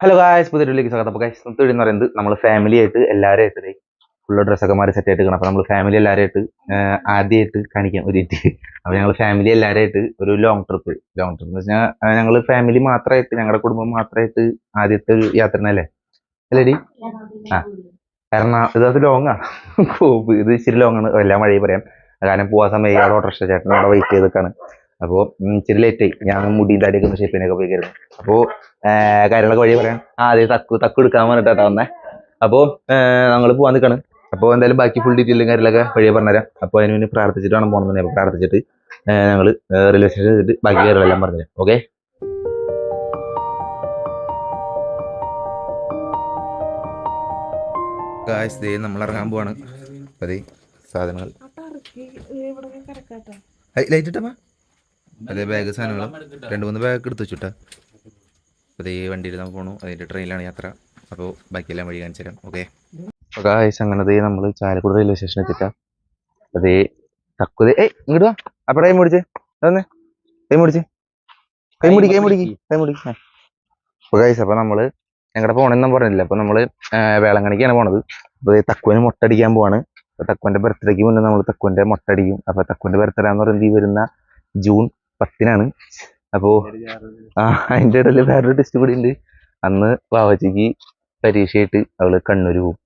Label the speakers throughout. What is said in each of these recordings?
Speaker 1: Hello guys, പുതിയ വീട്ടിലേക്ക് സ്വാഗതം. അപ്പോൾ ഗായ്സ് ഇന്നത്തെ വീഡിയോ എന്ന് പറയുന്നത് നമ്മൾ ഫാമിലി ആയിട്ട് എല്ലാവരും ആയിട്ട് ഫുള്ള് ഡ്രസ്സൊക്കെ മാറി സെറ്റ് ആയിട്ട് കാണാം. അപ്പോൾ നമ്മൾ ഫാമിലി എല്ലാവരുമായിട്ട് ആദ്യമായിട്ട് കാണിക്കാം ഒരു അപ്പോൾ ഞങ്ങൾ ഫാമിലി എല്ലാവരുമായിട്ട് ഒരു ലോങ് ട്രിപ്പ് എന്ന് വെച്ചാൽ ഞങ്ങൾ ഫാമിലി മാത്രമായിട്ട് ഞങ്ങളുടെ കുടുംബം മാത്രമായിട്ട് ആദ്യത്തെ ഒരു യാത്രനല്ലേ അല്ലേടി? ആ ഇത് ലോങ്ങാ ഇത് ഇച്ചിരി ലോങ് ആണ്. എല്ലാ മഴയും പറയാം, കാരണം പോകാൻ സമയം അവിടെ ഓട്ടോറിക്ഷ ചേട്ടൻ അവിടെ വെയിറ്റ് ചെയ്തൊക്കെയാണ്. അപ്പോൾ ഇച്ചിരി ലേറ്റായി. ഞാൻ മുടി താടിയൊക്കെ ഒന്ന് ഷേപ്പിനൊക്കെ പോയി കയറുന്നു. അപ്പോൾ കാര്യങ്ങളൊക്കെ വഴി പറയാം. അതെ, തക്കു എടുക്കാൻ പറഞ്ഞിട്ടാ വന്നേ. അപ്പോൾ ഞങ്ങൾ പോകാൻ നിൽക്കാണ്. അപ്പോൾ എന്തായാലും ബാക്കി ഫുൾ ഡീറ്റെയിലും കാര്യങ്ങളൊക്കെ വഴിയെ പറഞ്ഞുതരാം. അപ്പോൾ അതിന് വേണ്ടി പ്രാർത്ഥിച്ചിട്ട് വേണം പോകണമെന്ന്. അപ്പോൾ പ്രാർത്ഥിച്ചിട്ട് ഞങ്ങൾ റെയിൽവേ സ്റ്റേഷൻ ചെയ്തിട്ട് ബാക്കി കാര്യങ്ങളെല്ലാം പറഞ്ഞുതരാം. ഓക്കെ ഗായ്സ്, നമ്മൾ ഇറങ്ങാൻ പോവാണ്. അതെ, സാധനങ്ങൾ ലൈറ്റ് ഇട്ടപ്പാ. അതേ ബാഗ് സാധനങ്ങളും 2-3 ബാഗ് എടുത്ത് വെച്ചിട്ടാ. അതേ വണ്ടിയിൽ നമ്മൾ പോകണു. അതിൻ്റെ ട്രെയിനിലാണ് യാത്ര. അപ്പോൾ ബാക്കിയെല്ലാം വഴി കാണിച്ചു തരാം. ഓക്കെ ഗായ്സ്, അങ്ങനെ നമ്മൾ ചാലക്കുടി റെയിൽവേ സ്റ്റേഷൻ എത്തിട്ടാ. അതേ തക്കുതേ ഇങ്ങോട്ട് വാ. അപ്പോൾ കൈ മുടിച്ചേ അതൊന്ന് കൈ മുടിച്ച് അപ്പോൾ ഗായ്സ്, അപ്പോൾ നമ്മൾ ഞങ്ങളുടെ പോകണമെന്നും പറഞ്ഞില്ല. അപ്പോൾ നമ്മൾ വേളങ്കണിക്കാണ് പോണത്. അപ്പോൾ തക്കുവിന് മുട്ടടിക്കാൻ പോവാണ്. അപ്പോൾ തക്കുവിൻ്റെ ബർത്ത്ഡേക്ക് മുന്നേ നമ്മൾ തക്കുവിൻ്റെ മുട്ടടിക്കും. അപ്പോൾ തക്കുവിൻ്റെ ബർത്ത്ഡേ എന്ന് പറയുന്നത് ഈ വരുന്ന ജൂൺ 10-നാണ്. അപ്പോൾ അതിൻ്റെ ഇടയിൽ വേറൊരു ടെസ്റ്റ് കൂടി ഉണ്ട്. അന്ന് വാവച്ചിക്ക് പരീക്ഷയായിട്ട് അവള് കണ്ണൂർ പോകും.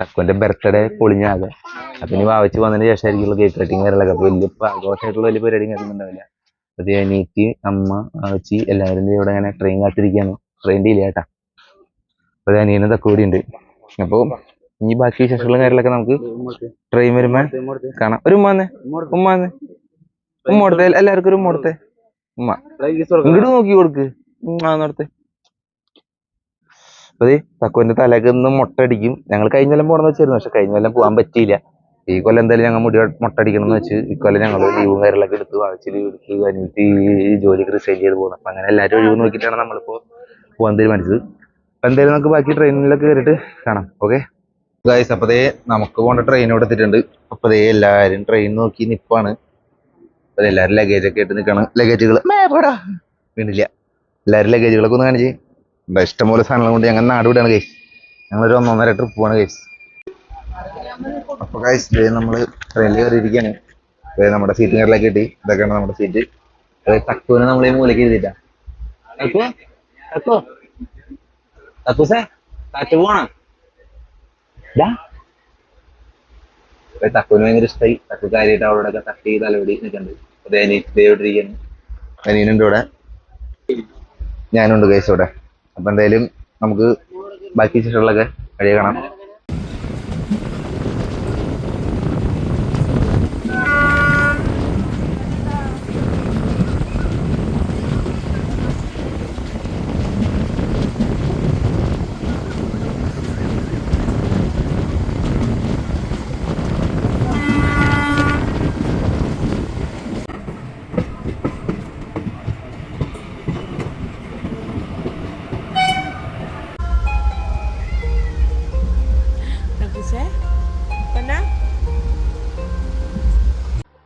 Speaker 1: തക്കുവിൻ്റെ ബർത്ത്ഡേ പൊളിഞ്ഞാകെ. അപ്പം ഇനി വാവച്ചി വന്നതിന് ശേഷമായിരിക്കുള്ള കേക്ക് കട്ടിങ് കാര്യങ്ങളൊക്കെ. അപ്പോൾ വലിയ ആഘോഷമായിട്ടുള്ള വലിയ പരിപാടിയും കാര്യമൊന്നുണ്ടാവില്ല. അത് അനിയത്തി, അമ്മ, വാവച്ചി എല്ലാവരും ഇവിടെ ഇങ്ങനെ ട്രെയിൻ കാത്തിരിക്കുകയാണ്. ട്രെയിൻ ഇല്ല കേട്ടാ. അപ്പോൾ അനിയനും തക്കു കൂടി ഉണ്ട്. അപ്പോൾ ഇനി ബാക്കി വിശേഷങ്ങളും കാര്യങ്ങളൊക്കെ നമുക്ക് ട്രെയിൻ വരുമ്പോൾ കാണാം. ഒരു ഉമ്മ കൊടുത്തേ, എല്ലാവർക്കും ഒരു ഉമ്മ കൊടുത്തേ. ഉമ്മ ഇങ്ങോട്ട് നോക്കി കൊടുക്ക്. നടത്തെ. അതെ, തക്കുവിന്റെ തലക്ക് നിന്ന് മുട്ടടിക്കും. ഞങ്ങൾ കഴിഞ്ഞ കൊല്ലം പോകണമെന്ന് വെച്ചായിരുന്നു, പക്ഷെ കഴിഞ്ഞ കൊല്ലം പോകാൻ പറ്റിയില്ല. ഈ കൊല്ലം എന്തായാലും ഞങ്ങൾ മുട്ടടിക്കണം എന്ന് വെച്ച് ഇക്കൊല്ലം ഞങ്ങൾ ലീവും കാര്യങ്ങളൊക്കെ എടുത്ത് വാങ്ങിച്ച് ലീവ് എടുത്ത് കഴിഞ്ഞിട്ട് ഈ ജോലിക്ക് റിസൈൻ ചെയ്ത് പോകുന്നത്. അപ്പൊ അങ്ങനെ എല്ലാവരും ഒഴിവ് നോക്കിയിട്ടാണ് നമ്മളിപ്പോ പോകാൻ തീരുമാനിച്ചത്. അപ്പൊ എന്തായാലും നമുക്ക് ബാക്കി ട്രെയിനിലൊക്കെ കയറിയിട്ട് കാണാം. ഓക്കെ ഗായ്സ്, അപ്പതേ നമുക്ക് പോകേണ്ട ട്രെയിൻ ഇവിടെ എത്തിയിട്ടുണ്ട്. അപ്പതേ എല്ലാവരും ട്രെയിൻ നോക്കി നിപ്പാണ്. അപ്പൊ എല്ലാവരും ലഗേജ് ഒക്കെ ആയിട്ട് നിൽക്കാണ്. ലഗേജുകൾ വീണില്ല. എല്ലാവരും ലഗേജുകളൊക്കെ ഒന്ന് കാണിച്ച്. ഇഷ്ടംപോലെ സാധനങ്ങൾ കൊണ്ട് ഞങ്ങൾ നാട് വിടാണ് ഗൈസ്. ഞങ്ങളൊരു 1.5 ട്രിപ്പ് പോവാണ് ഗൈസ്. അപ്പൊ ഗൈസ് നമ്മള് ട്രെയിനിൽ കയറിയിരിക്കാണ്. നമ്മുടെ സീറ്റ് കയറിലേക്ക് കിട്ടി. ഇതൊക്കെയാണ് നമ്മുടെ സീറ്റ്. തക്കുവിനെ നമ്മൾ ഈ മൂലക്ക് എഴുതിട്ടാ. തക്കുവിന് ഭയങ്കര ഇഷ്ടമായി. തക്കു കാര്യമായിട്ട് അവളോടൊക്കെ തട്ടി തലവടി നിൽക്കുന്നുണ്ട്. അതെ, അനിയത്തിരിക്കുന്നു. അനിയനുണ്ട് ഇവിടെ, ഞാനുണ്ട് ഗൈസ് ഇവിടെ. അപ്പൊ എന്തായാലും നമുക്ക് ബാക്കി ശേഷമുള്ളതൊക്കെ വഴിയെ കാണാം.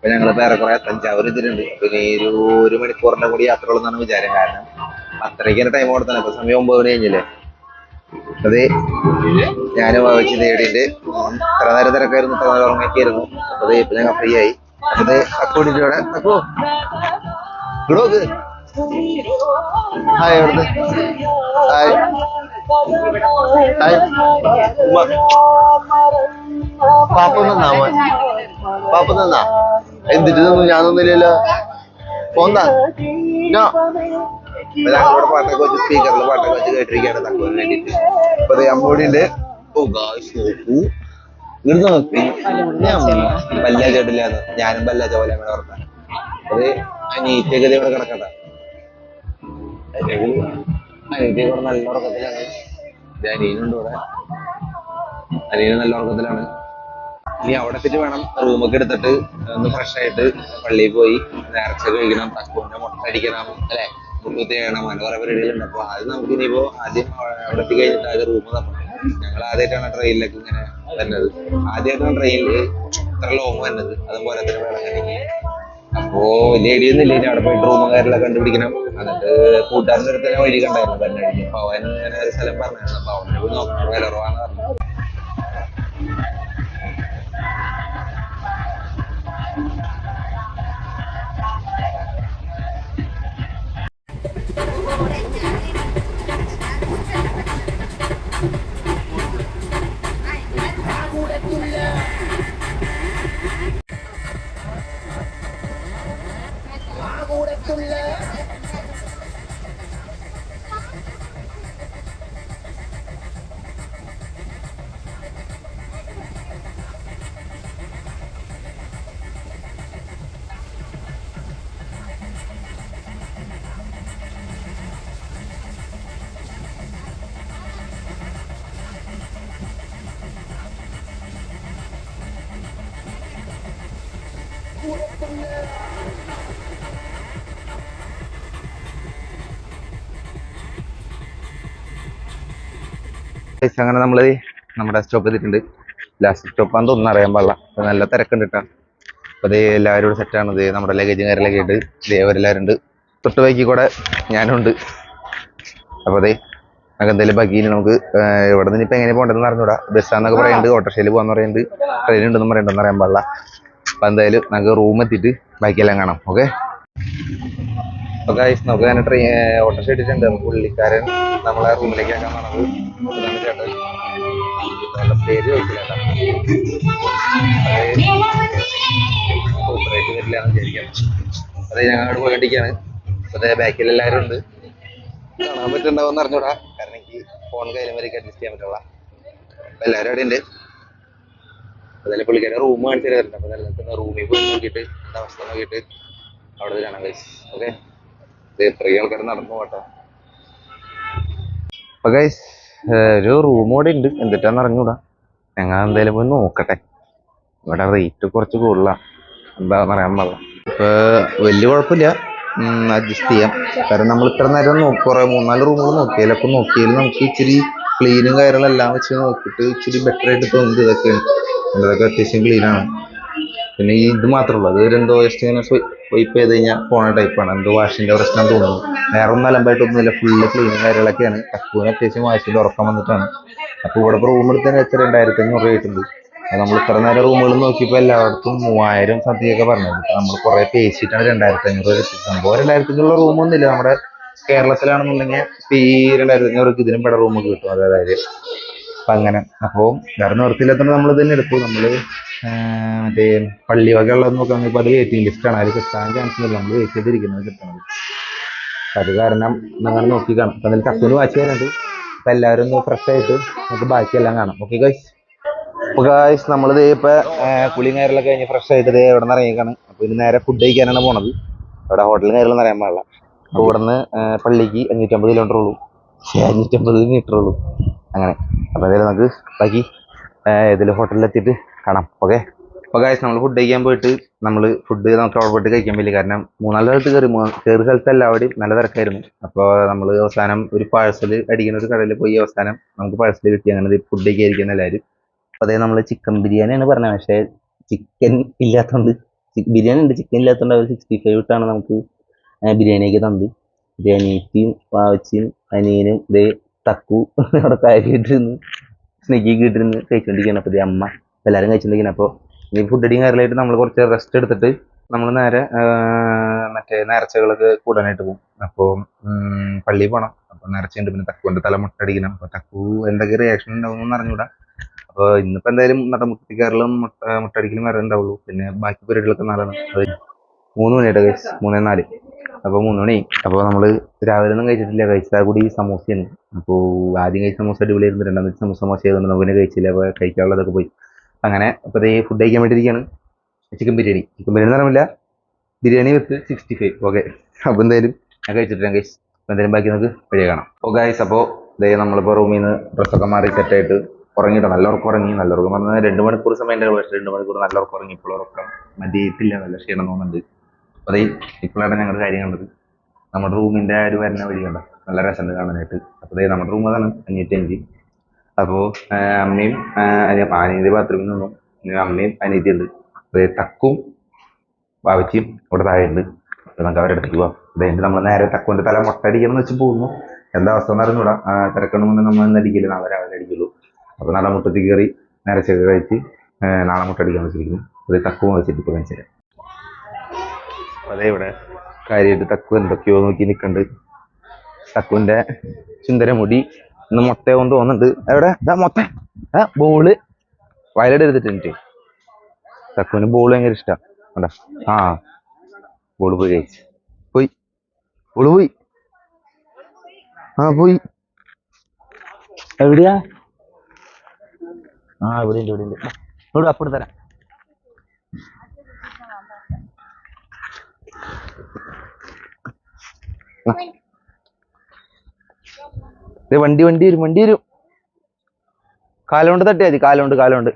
Speaker 1: അപ്പൊ ഞങ്ങളിപ്പോ ഏറെക്കുറെ തഞ്ചാവൂർ എത്തിയിട്ടുണ്ട്. പിന്നെ ഒരു മണിക്കൂറിന്റെ കൂടി യാത്രകൾ എന്നാണ് വിചാരം. കാരണം 10:30 ടൈം കൊടുത്താണ്. ഇപ്പൊ സമയം 9 മണി കഴിഞ്ഞില്ലേ. അത് ഞാനും വായിച്ച് നേടിയിട്ട് ഇത്ര നേരം തിരക്കായിരുന്നു, ഇത്ര നേരം ഉറങ്ങിയൊക്കെയായിരുന്നു. അപ്പൊ ഇപ്പൊ ഞങ്ങൾ ഫ്രീ ആയി. അപ്പൊ തക്കോടിന്റെ ഇവിടെ തക്കോ ഇടോക്ക് ഹായ്. എവിടുന്ന് ഹായ് ഹായ്. പാപ്പ നിന്നാ പാപ്പ നിന്നാ എന്തിട്ട് നിന്നു? ഞാനൊന്നുമില്ലല്ലോ. പോന്നാ ഞങ്ങളിവിടെ പാട്ടൊക്കെ വെച്ച് സ്പീക്കറിൽ പാട്ടൊക്കെ വെച്ച് കേട്ടിരിക്കുകയാണ് തക്കുവിന് വേണ്ടിയിട്ട്. അപ്പൊ അത് അമ്മോടിന്റെ ഇവിടുന്ന് നോക്കി ബല്ല ചേട്ടില്ലാന്ന്. ഞാനും ബല്ലാച്ച പോലെ അങ്ങനെ ഓർക്കാൻ. അത് അനീറ്റൊക്കെ ഇവിടെ കിടക്കണ്ട. അനീറ്റ ഇവിടെ നല്ല ഉറക്കത്തിലാണ്. അനിയനുണ്ട് ഇവിടെ. അനിയന് നല്ല ഉറക്കത്തിലാണ്. ഇനി അവിടെ എത്തിയിട്ട് വേണം റൂമൊക്കെ എടുത്തിട്ട് ഒന്ന് ഫ്രഷ് ആയിട്ട് പള്ളിയിൽ പോയി നേർച്ച കഴിക്കണം, തക്കുവിന്റെ മുട്ട അടിക്കണം, അല്ലെ, മുട്ടൂത്തി ചെയ്യണം. അങ്ങനെ കുറെ പരിപാടികളുണ്ട്. അപ്പൊ അത് നമുക്ക് ഇനിയിപ്പോ ആദ്യം അവിടെ എത്തി കഴിഞ്ഞിട്ട് ആദ്യം റൂം തപ്പണം. ഞങ്ങൾ ആദ്യമായിട്ടാണ് ട്രെയിനിലേക്ക് ഇങ്ങനെ വരുന്നത്. ആദ്യമായിട്ടാണ് ട്രെയിനിൽ ഇത്ര ലോങ് വരുന്നത്. അതുപോലെ തന്നെ വേളങ്കണ്ണിക്ക് അപ്പോ വലിയ ഐഡിയ ഒന്നും ഇല്ല. ഇനി അവിടെ പോയിട്ട് റൂമും കാര്യങ്ങളൊക്കെ കണ്ടുപിടിക്കണം. എന്നിട്ട് കൂട്ടുകാരൻ്റെ അടുത്ത് തന്നെ വഴി കണ്ടായിരുന്നു തന്നെ അടിക്കും. അപ്പൊ അവൻ ഇങ്ങനെ ഒരു സ്ഥലം പറഞ്ഞായിരുന്നു. അപ്പൊ അവനെ പോയി നോക്കണം, വില കുറവാന്ന് പറഞ്ഞു. അങ്ങനെ നമ്മള് നമ്മുടെ സ്റ്റോപ്പ് ചെയ്തിട്ടുണ്ട്. ലാസ്റ്റ് സ്റ്റോപ്പാന്ന് തോന്നുന്നു, അറിയാൻ പാടില്ല. അപ്പൊ നല്ല തിരക്കുണ്ട് കേട്ടോ. അപ്പൊ അതേ എല്ലാവരും സെറ്റാണ്. ഇത് നമ്മുടെ ലഗേജും കാര്യങ്ങളൊക്കെ ആയിട്ട് അവരെല്ലാവരും ഉണ്ട്. തൊട്ട് ബൈക്കിൽ കൂടെ ഞാനുണ്ട്. അപ്പൊ അതേ നമുക്ക് എന്തായാലും ബാക്കി നമുക്ക് ഇവിടെ നിന്ന് ഇപ്പൊ എങ്ങനെ പോകേണ്ടതെന്ന് അറിഞ്ഞൂടാ. ബസ്സാന്നൊക്കെ പറയുന്നുണ്ട്, ഓട്ടോറിക്ഷയിൽ പോകാന്ന് പറയുന്നുണ്ട്, ട്രെയിൻ ഉണ്ടെന്ന് പറയുന്നുണ്ടെന്ന് അറിയാൻ പാടില്ല. അപ്പൊ എന്തായാലും നമുക്ക് റൂം എത്തിയിട്ട് ബാക്കിയെല്ലാം കാണാം. ഓക്കെ. അപ്പൊ ഗൈസ് നമുക്ക് തന്നെ ഓട്ടോറിക്ഷ ഇട്ടിട്ടുണ്ട്. പുള്ളിക്കാരൻ നമ്മളെ റൂമിലേക്ക് ആക്കാൻ പറഞ്ഞത് ചേട്ടൻ. പേര് ചോദിച്ചില്ല സൂപ്പറായിട്ട് വരില്ലാന്ന് വിചാരിക്കാം. അതെ ഞങ്ങൾ അങ്ങോട്ട് പോയിട്ടിരിക്കുകയാണ്. അതെ ബാക്കിൽ എല്ലാവരും ഉണ്ട്. കാണാൻ പറ്റുന്നുണ്ടാവുമെന്ന് അറിഞ്ഞൂടാ, കാരണം എനിക്ക് ഫോൺ കയ്യിലും വരെയൊക്കെ അഡ്ജസ്റ്റ് ചെയ്യാൻ പറ്റുള്ള. അപ്പൊ എല്ലാവരും അവിടെ ഉണ്ട്. അതല്ലേ പുള്ളിക്കാരെ റൂം കാണിച്ചു തരുന്നുണ്ട്. അപ്പൊ നിലനിൽക്കുന്ന റൂമിൽ പോയി നോക്കിയിട്ട് എന്താ അവസ്ഥ നോക്കിയിട്ട് അവിടെ കാണാം ഗൈസ്. ഓക്കെ. എത്രയും ആൾക്കാർ നടന്നു പോട്ടെ. അപ്പൊ ഗൈസ് ഒരു റൂം കൂടെ ഉണ്ട്, എന്നിട്ടാന്ന് അറിഞ്ഞൂടാ. ഞങ്ങൾ എന്തായാലും പോയി നോക്കട്ടെ. ഇവിടെ റേറ്റ് കുറച്ച് കൂടുതലാണ്, എന്താണെന്ന് അറിയാൻ പാടില്ല. ഇപ്പൊ വലിയ കുഴപ്പമില്ല, അഡ്ജസ്റ്റ് ചെയ്യാം. കാരണം നമ്മൾ ഇത്ര നേരം കുറെ 3-4 റൂമുകൾ നോക്കിയാലും അപ്പൊ നോക്കിയാലും നമുക്ക് ഇച്ചിരി ക്ലീനും കാര്യങ്ങളെല്ലാം വെച്ച് നോക്കിയിട്ട് ഇച്ചിരി ബെറ്റർ ആയിട്ട് തോന്നുന്നത് ഇതൊക്കെയാണ്. ഇതൊക്കെ അത്യാവശ്യം ക്ലീനാണ്. പിന്നെ ഈ ഇത് മാത്രമേ ഉള്ളൂ, അത് എന്തോ ജസ്റ്റ് ഇങ്ങനെ സ്വൈപ്പ് ചെയ്ത് കഴിഞ്ഞാൽ പോണ ടൈപ്പാണ്. എന്തോ വാഷിന്റെ പ്രശ്നം തോന്നുന്നു. വേറെ ഒന്നും അലമ്പായിട്ടൊന്നുമില്ല, ഫുള്ള് ക്ലീനും കാര്യങ്ങളൊക്കെയാണ്. തക്കുവിന് അത്യാവശ്യം വാശിയിൽ ഉറക്കം വന്നിട്ടാണ്. അപ്പൊ ഇവിടെ റൂം എടുത്തതിന് എത്ര 2500 രൂപ. നമ്മൾ ഇത്ര നേരം റൂമുകൾ നോക്കിയപ്പോൾ എല്ലായിടത്തും 3000 സംതിങ്ങൊക്കെ പറഞ്ഞത്. നമ്മൾ കുറെ പേശിട്ടാണ് 2500 രൂപ. സംഭവം 2500 റൂമൊന്നും ഇല്ല. നമ്മുടെ കേരളത്തിലാണെന്നുണ്ടെങ്കിൽ ഈ 2500 ഇതിനും പെട റൂമൊക്കെ കിട്ടും. അതായത് അപ്പൊ അങ്ങനെ. അപ്പോ വേറെ നിവൃത്തിയില്ലാത്തതുകൊണ്ട് നമ്മൾ തന്നെ എടുത്തു. നമ്മള് മറ്റേ പള്ളി വകയുള്ളത് നോക്കാൻ ഇപ്പൊ അത് വെയിറ്റിംഗ് ലിസ്റ്റാണ്. അതിൽ കിട്ടാൻ ചാൻസ് ഇല്ല. നമ്മൾ വെയിറ്റ് ചെയ്തിരിക്കുന്നത് കിട്ടണത്. അത് കാരണം നിങ്ങൾ നോക്കി കാണാം. അപ്പൊ അതിൽ കത്തിന് വാച്ച് ചെയ്യാനുണ്ട്. അപ്പൊ എല്ലാവരും ഒന്ന് ഫ്രഷ് ആയിട്ട് നമുക്ക് ബാക്കിയെല്ലാം കാണാം. Okay guys. അപ്പൊ ഗൈസ് നമ്മളിത് ഇപ്പൊ കുളിയും കാര്യങ്ങളൊക്കെ കഴിഞ്ഞ് ഫ്രഷ് ആയിട്ട് ഇതേ ഇവിടെ നിന്ന് ഇറങ്ങിക്കാണ്. അപ്പൊ ഇനി നേരെ ഫുഡ് കഴിക്കാനാണ് പോണത്. അവിടെ ഹോട്ടലും കാര്യങ്ങളൊന്നും അറിയാൻ പാടില്ല. അപ്പൊ ഇവിടെ നിന്ന് പള്ളിക്ക് 550 കിലോമീറ്റർ ഉള്ളൂ, 550 മീറ്റർ ഉള്ളൂ. അങ്ങനെ. അപ്പൊ എന്തായാലും നമുക്ക് ബാക്കി ഏതെങ്കിലും ഹോട്ടലിൽ എത്തിയിട്ട് കാണാം. ഓക്കെ. അപ്പൊ ഗൈസ് നമ്മൾ ഫുഡ് കഴിക്കാൻ പോയിട്ട് ഫുഡ് നമുക്ക് അവിടെ പോയിട്ട് കഴിക്കാൻ പറ്റില്ല. കാരണം 3-4 സ്ഥലത്ത് കയറി സ്ഥലത്ത് എല്ലാവരുടെയും നല്ല തിരക്കായിരുന്നു. അപ്പോൾ നമ്മൾ അവസാനം ഒരു പാഴ്സൽ അടിക്കുന്ന ഒരു കടയിൽ പോയി അവസാനം നമുക്ക് പാഴ്സൽ കിട്ടി. അങ്ങനെ ഫുഡ് കഴിക്കാതിരിക്കുന്ന എല്ലാവരും. അപ്പോൾ അതേ നമ്മൾ ചിക്കൻ ബിരിയാണിയാണ് പറഞ്ഞത്. പക്ഷേ ചിക്കൻ ഇല്ലാത്തതുകൊണ്ട് ബിരിയാണി ഉണ്ട്, ചിക്കൻ ഇല്ലാത്തതുകൊണ്ട് അവർ 65 ഇട്ടാണ് നമുക്ക് ബിരിയാണിയൊക്കെ തന്നത്. അനിയത്തിയും വാവച്ചിയും അനിയനും ഇതേ തക്കു അവിടെ കാര്യമായിട്ടിരുന്ന് സ്നെഗ്ഗിക്ക് ഇട്ടിരുന്ന് കഴിച്ചുകൊണ്ടിരിക്കുകയാണ്. അപ്പോൾ അമ്മ എല്ലാവരും കഴിച്ചുകൊണ്ടിരിക്കുന്നത്. അപ്പോൾ ഈ ഫുഡ് അടിയും കാര്യമായിട്ട് നമ്മൾ കുറച്ച് റെസ്റ്റ് എടുത്തിട്ട് നമ്മൾ നേരെ മറ്റേ നേർച്ചകളൊക്കെ കൂടാനായിട്ട് പോകും. അപ്പോൾ പള്ളിയിൽ പോകണം. അപ്പോൾ നേർച്ചയുണ്ട്. പിന്നെ തക്കുവിൻ്റെ തല മുട്ടടിക്കണം. അപ്പോൾ തക്കു എന്തൊക്കെ റിയാക്ഷൻ ഉണ്ടാവുമെന്ന് അറിഞ്ഞൂടാ. അപ്പോൾ ഇന്നിപ്പോൾ എന്തായാലും മുട്ടടിക്കാറിലും മുട്ടടിക്കലും വരെ ഉണ്ടാവുള്ളൂ. പിന്നെ ബാക്കി പരിപാടികളൊക്കെ നാളാണ്. അത് 3 മണിയായിട്ട് കഴിച്ച് 3-4. അപ്പോൾ 3 മണി. അപ്പോൾ നമ്മൾ രാവിലെ ഒന്നും കഴിച്ചിട്ടില്ല. കഴിച്ചാൽ കൂടി സമൂസയാണ്. അപ്പോൾ ആദ്യം കഴിച്ച സമൂസ അടിപൊളിയായിരുന്നു. 2ാമത്തെ സമൂസ മോശമായതുകൊണ്ട് നമുക്ക് കഴിച്ചില്ല. അപ്പോൾ കഴിക്കാനുള്ളതൊക്കെ പോയി. അങ്ങനെ അപ്പോൾ ഈ ഫുഡ് കഴിക്കാൻ വേണ്ടിയിരിക്കുകയാണ്. ചിക്കൻ ബിരിയാണി എന്ന് പറയുന്നില്ല, ബിരിയാണി വിത്ത് 65. ഓക്കെ. അപ്പോൾ എന്തായാലും ഞാൻ കഴിച്ചിട്ടില്ല ഗൈസ്. അപ്പോൾ എന്തായാലും ബാക്കി നമുക്ക് വഴിയെ കാണാം. ഓ ഗൈസ്. അപ്പോൾ നമ്മളിപ്പോൾ റൂമിൽ നിന്ന് ഡ്രസ്സൊക്കെ മാറി സെറ്റായിട്ട് ഉറങ്ങിയിട്ടോ. നല്ല ഉറക്കം ഉറങ്ങി. നല്ല ഉറക്കം പറഞ്ഞാൽ 2 മണിക്കൂർ സമയം ഉണ്ട്. പക്ഷേ 2 മണിക്കൂർ നല്ല ഉറക്കം ഉറങ്ങി. ഇപ്പോൾ ഉറക്കം മതിയിട്ടില്ല, നല്ല ക്ഷീണം തോന്നുന്നുണ്ട്. അപ്പോൾ ഇപ്പോഴാണ് ഞങ്ങളുടെ കാര്യം കണ്ടത്. നമ്മുടെ റൂമിൻ്റെ ഒരു വരുന്ന വഴി കണ്ട നല്ല രസമുണ്ട് കാണാനായിട്ട്. അപ്പോൾ നമ്മുടെ റൂം അതാണ് 505. അപ്പോൾ അമ്മയും അനിയൻ്റെ ബാത്റൂമിൽ നിന്നും അമ്മയും അനിയത്തി ഉണ്ട്. തക്കും വാവച്ചിയും ഇവിടെ താഴെ ഉണ്ട്. അപ്പൊ നമുക്ക് അവരുടെ അടുത്തേക്ക് പോവാം. ഇതായിട്ട് നമ്മൾ നേരെ തക്കുവിന്റെ തല മുട്ടടിക്കണം എന്ന് വെച്ച് പോകുന്നു. എന്താ അവസ്ഥ എന്ന് അറിഞ്ഞൂടാ. തിരക്കണം മുന്നേ നമ്മൾ ഇന്ന് അടിക്കില്ല, നാളെ രാവിലെ അടിക്കുള്ളൂ. അപ്പൊ നാളെ മുട്ടത്തിൽ കയറി നേരച്ചൊക്കെ കഴിച്ച് നാളെ മുട്ടടിക്കാൻ വെച്ചിരിക്കുന്നു. അത് തക്കുവ വെച്ചിട്ട് ഇപ്പൊ കഴിച്ചത്. അതേ ഇവിടെ കാര്യമായിട്ട് തക്കു എന്തൊക്കെയോ നോക്കി നിൽക്കണ്ട്. തക്കുവിന്റെ സുന്ദരമുടി ഇന്ന് മുട്ടയാവും തോന്നുന്നുണ്ട്. എവിടെ ഇതാ മൊത്ത ബോള് വയലഡ് എടുത്തിട്ടുണ്ട്. തക്കുവിന് ബോള് ഭയങ്കര ഇഷ്ടമാണ്. കണ്ടാ ബോള് പോയി കഴിച്ചു. പോയി ബോള് പോയി. പോയി. എവിടെയാ? ഇവിടെ ഉണ്ട്, ഇവിടെ ഉണ്ട്. ഇവിടെ അപ്പുറത്ത് തരാം. വണ്ടി വണ്ടി വരും, വണ്ടി വരും. കാലുകൊണ്ട് തട്ടിയാ മതി, കാലുകൊണ്ട്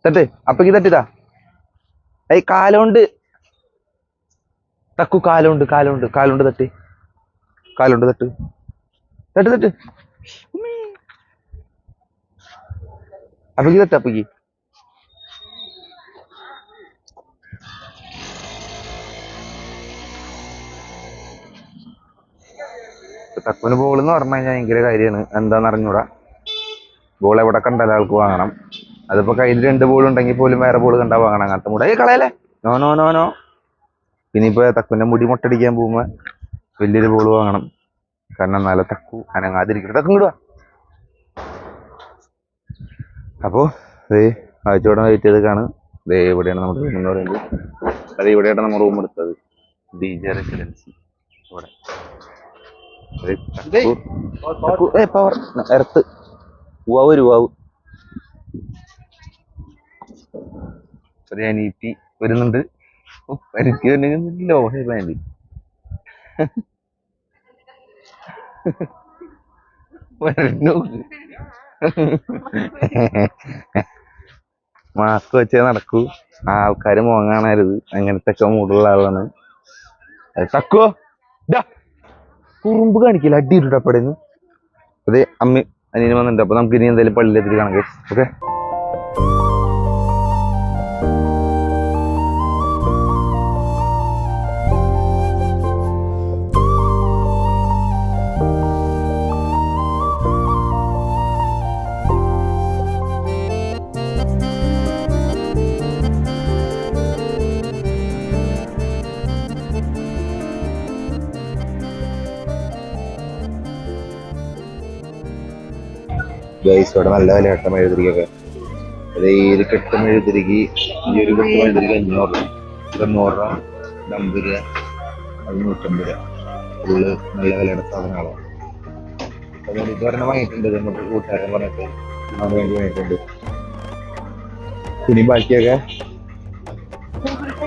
Speaker 1: തട്ട്. അപ്പക്ക് തട്ടിതാ. കാലുകൊണ്ട് തക്കു, കാലുകൊണ്ട് തട്ടി. കാലുകൊണ്ട് തട്ട് അപ്പക്ക് തട്ട്. അപ്പക്ക് തക്കുവിന് ബോൾ എന്ന് പറഞ്ഞു കഴിഞ്ഞാൽ ഭയങ്കര കാര്യമാണ്. എന്താന്ന് അറിഞ്ഞൂടാ. ബോൾ എവിടെ കണ്ടാലും ആൾക്ക് വാങ്ങണം. അതിപ്പോ കയ്യിൽ 2 ബോൾ ഉണ്ടെങ്കിൽ പോലും വേറെ ബോൾ കണ്ടാ വാങ്ങണം. അങ്ങനത്തെ മൂട കളയല്ലേ. നോ. പിന്നെ ഇപ്പൊ തക്കുവിന്റെ മുടി മുട്ടടിക്കാൻ പോകുമ്പോ വലിയൊരു ബോൾ വാങ്ങണം. കാരണം എന്നാലും തക്കു അനങ്ങാതിരിക്കട്ടെ. തക്കും കിടുക. അപ്പോ ആഴ്ചയോടെ വെയിറ്റ് ചെയ്ത് കാണും. ഇവിടെയാണ് നമ്മുടെ റൂം എന്ന് പറയുന്നത്. അത് ഇവിടെയാണ് നമ്മൾ റൂം എടുത്തത്. DJ റെസിഡൻസി ഇവിടെ. എർത്ത് വാവ് ഒരു അനീറ്റി വരുന്നുണ്ട്. ലോഹ വേണ്ടി മാസ്ക് വെച്ചേ നടക്കൂ. ആൾക്കാര് മോങ്ങാണരുത്. അങ്ങനത്തെ ഒക്കെ മൂടുള്ള ആളാണ് തക്കോ. കുറുമ്പ് കാണിക്കില്ല, അടി ഇട്ടപ്പടേന്ന്. അതെ അമ്മ അനിയന് വന്നിട്ടുണ്ട്. അപ്പൊ നമുക്ക് ഇനി എന്തായാലും പള്ളിയിലെത്തിട്ട് കാണാം. ഓക്കെ. ഗൈസ് ഇവിടെ നല്ല വില കേട്ട മെഴുതിരിക്കൊക്കെ. അത് ഈ ഒരു കെട്ട് മെഴുതിരിക്ക്, ഈ ഒരു കെട്ട് മെഴുതിരിക്ക് 500 രൂപ, 200 രൂപ, 50 രൂപ, 150 രൂപ. ഫുള്ള് നല്ല വിലയുടെ സാധനങ്ങളാണ്. അതുകൊണ്ട് ഇതൊരെണ്ണം വാങ്ങിയിട്ടുണ്ട്. നമുക്ക് കൂട്ടുകാരൻ പറഞ്ഞിട്ട് അവന് വേണ്ടി വാങ്ങിയിട്ടുണ്ട്. ഇനി ബാക്കിയൊക്കെ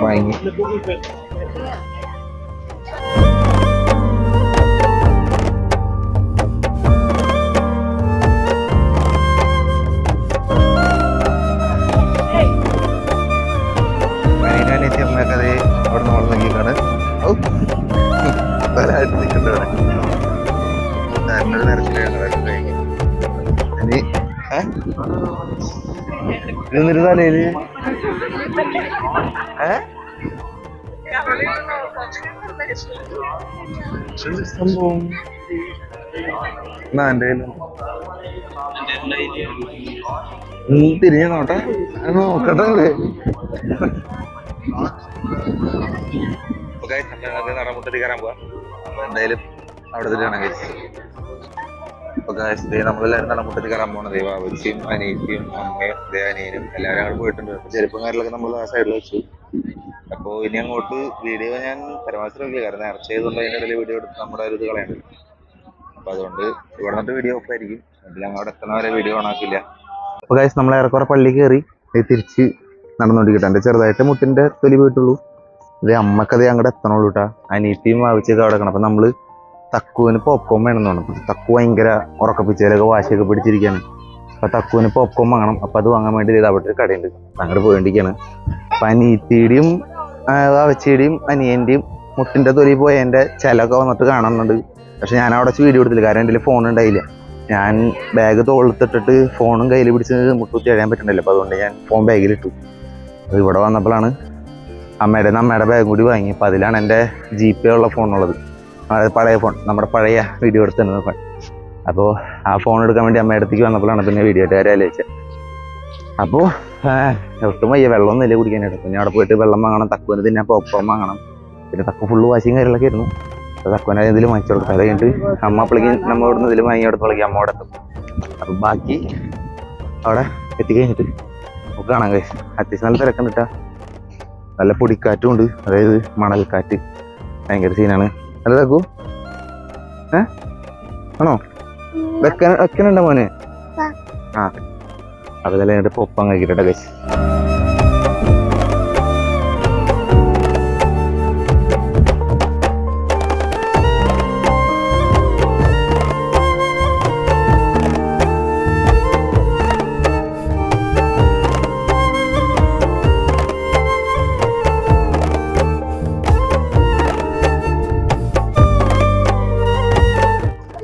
Speaker 1: വാങ്ങി. അവിടെ നമ്മൾ നോക്കിക്കാണ്. എന്നിട്ട് തലയില് സംഭവം തിരിഞ്ഞ നോട്ടെ നോക്കട്ടെ. നടമുട്ടടി കയറാൻ പോവാ. അപ്പൊ എന്തായാലും അവിടെ തന്നെയാണ് കഴിച്ചത്. അപ്പൊ നമ്മളെല്ലാവരും നടമുട്ടടി കയറാൻ പോണത്. വാവച്ചിയും അനിയത്തിയും അമ്മയും അനിയനും എല്ലാവരും അങ്ങോട്ട് പോയിട്ടുണ്ട്. അപ്പൊ ചെരുപ്പം കാര്യങ്ങളൊക്കെ നമ്മൾ ആ സൈഡിൽ വെച്ചു. അപ്പൊ ഇനി അങ്ങോട്ട് വീഡിയോ ഞാൻ പരമാവധി നോക്കില്ല. കാരണം നേർച്ച ചെയ്തുകൊണ്ട് അതിൻ്റെ ഇടയിൽ വീഡിയോ എടുത്ത് നമ്മുടെ ഒരു ഇത് കളയണ്ട. അപ്പൊ അതുകൊണ്ട് ഇവിടെ നിന്നിട്ട് വീഡിയോ ഓഫ് ആയിരിക്കും. അതിൽ അങ്ങോട്ട് എത്തുന്നവരെ വീഡിയോ ഓൺ ആക്കില്ല. അപ്പൊ ഗൈസ് നമ്മൾ ഏറെക്കുറെ പള്ളി കയറി തിരിച്ച് നടന്നുകൊണ്ടിരിക്കട്ടെ. എൻ്റെ ചെറുതായിട്ട് മുട്ടിന്റെ തൊലി പോയിട്ടുള്ളൂ. ഇത് അമ്മക്കത് അങ്ങോട്ട് എത്തണുള്ളൂ കേട്ടാ. അനിയത്തിയും ആവശ്യമൊക്കെ അവിടെ കിടക്കണം. അപ്പൊ നമ്മള് തക്കുവിന് പോപ്കോൺ വേണമെന്ന് പറഞ്ഞു. തക്കു ഭയങ്കര ഉറക്കപ്പിച്ചതിലൊക്കെ വാശിയൊക്കെ പിടിച്ചിരിക്കുകയാണ്. അപ്പൊ തക്കുവിന് പോപ്കോൺ വാങ്ങണം. അപ്പൊ അത് വാങ്ങാൻ വേണ്ടി അവിടെ ഒരു കടയുണ്ട്, അങ്ങോട്ട് പോയിക്കൊണ്ടിരിക്കുകയാണ്. അപ്പൊ അനിയത്തിയുടെയും ആവശ്യയുടെയും അനിയന്റെയും മുട്ടിന്റെ തൊലി പോയതിന്റെ ചിലൊക്കെ വന്നിട്ട് കാണുന്നുണ്ട്. പക്ഷെ ഞാൻ അവിടെ വീഡിയോ എടുത്തില്ല. കാരണം എൻ്റെ ഫോൺ ഉണ്ടായില്ല. ഞാൻ ബാഗ് തോളത്തിട്ടിട്ട് ഫോണും കയ്യിൽ പിടിച്ച് മുട്ടുകുത്തി എഴുതാൻ പറ്റണ്ടല്ലോ. അപ്പൊ അതുകൊണ്ട് ഞാൻ ഫോൺ ബാഗിലിട്ടു. അത് ഇവിടെ വന്നപ്പോഴാണ് അമ്മയുടെ ബാഗ് കൂടി വാങ്ങി. അപ്പോൾ അതിലാണ് എൻ്റെ GPay ഉള്ള ഫോണുള്ളത്. അതായത് പഴയ ഫോൺ, നമ്മുടെ പഴയ വീഡിയോ എടുത്തിരുന്ന ഫോൺ. അപ്പോൾ ആ ഫോൺ എടുക്കാൻ വേണ്ടി അമ്മയുടെ അടുത്തേക്ക് വന്നപ്പോഴാണ് പിന്നെ വീഡിയോ ആയിട്ട് ആലോചിച്ചത്. അപ്പോൾ ഒട്ടും വയ്യ, വെള്ളമൊന്നുമില്ല കുടിക്കാനായിട്ട്. പിന്നെ അവിടെ പോയിട്ട് വെള്ളം വാങ്ങണം, തക്കുവിന് തിന്നാൻ പോപ്കോൺ വാങ്ങണം. പിന്നെ തക്കു ഫുള്ള് വാശിയും കാര്യങ്ങളൊക്കെ ആയിരുന്നു. അപ്പോൾ തക്കുവിനെ ഇതിൽ വാങ്ങിച്ചു കൊടുക്കും. അത് കഴിഞ്ഞിട്ട് അമ്മ അപ്പോഴേക്കും നമ്മൾ ഇവിടുന്ന് ഇതിൽ വാങ്ങി കൊടുത്തോളേക്കും അമ്മ അവിടെ എത്തും. അപ്പം ബാക്കി അവിടെ എത്തിക്കഴിഞ്ഞിട്ട് നമുക്ക് കാണാൻ കഴിയും. അത്യാവശ്യം നല്ല തിരക്കുണ്ട് കേട്ടോ. നല്ല പൊടിക്കാറ്റും ഉണ്ട്, അതായത് മണൽക്കാറ്റ്. ഭയങ്കര സീനാണ്. അല്ല തക്കു ആണോ വെക്കനുണ്ടോ മോനെ? ആ അപ്പോൾ ഇതെല്ലാം കഴിഞ്ഞിട്ട് പൊപ്പം കഴിക്കട്ടെ കഴിച്ച്.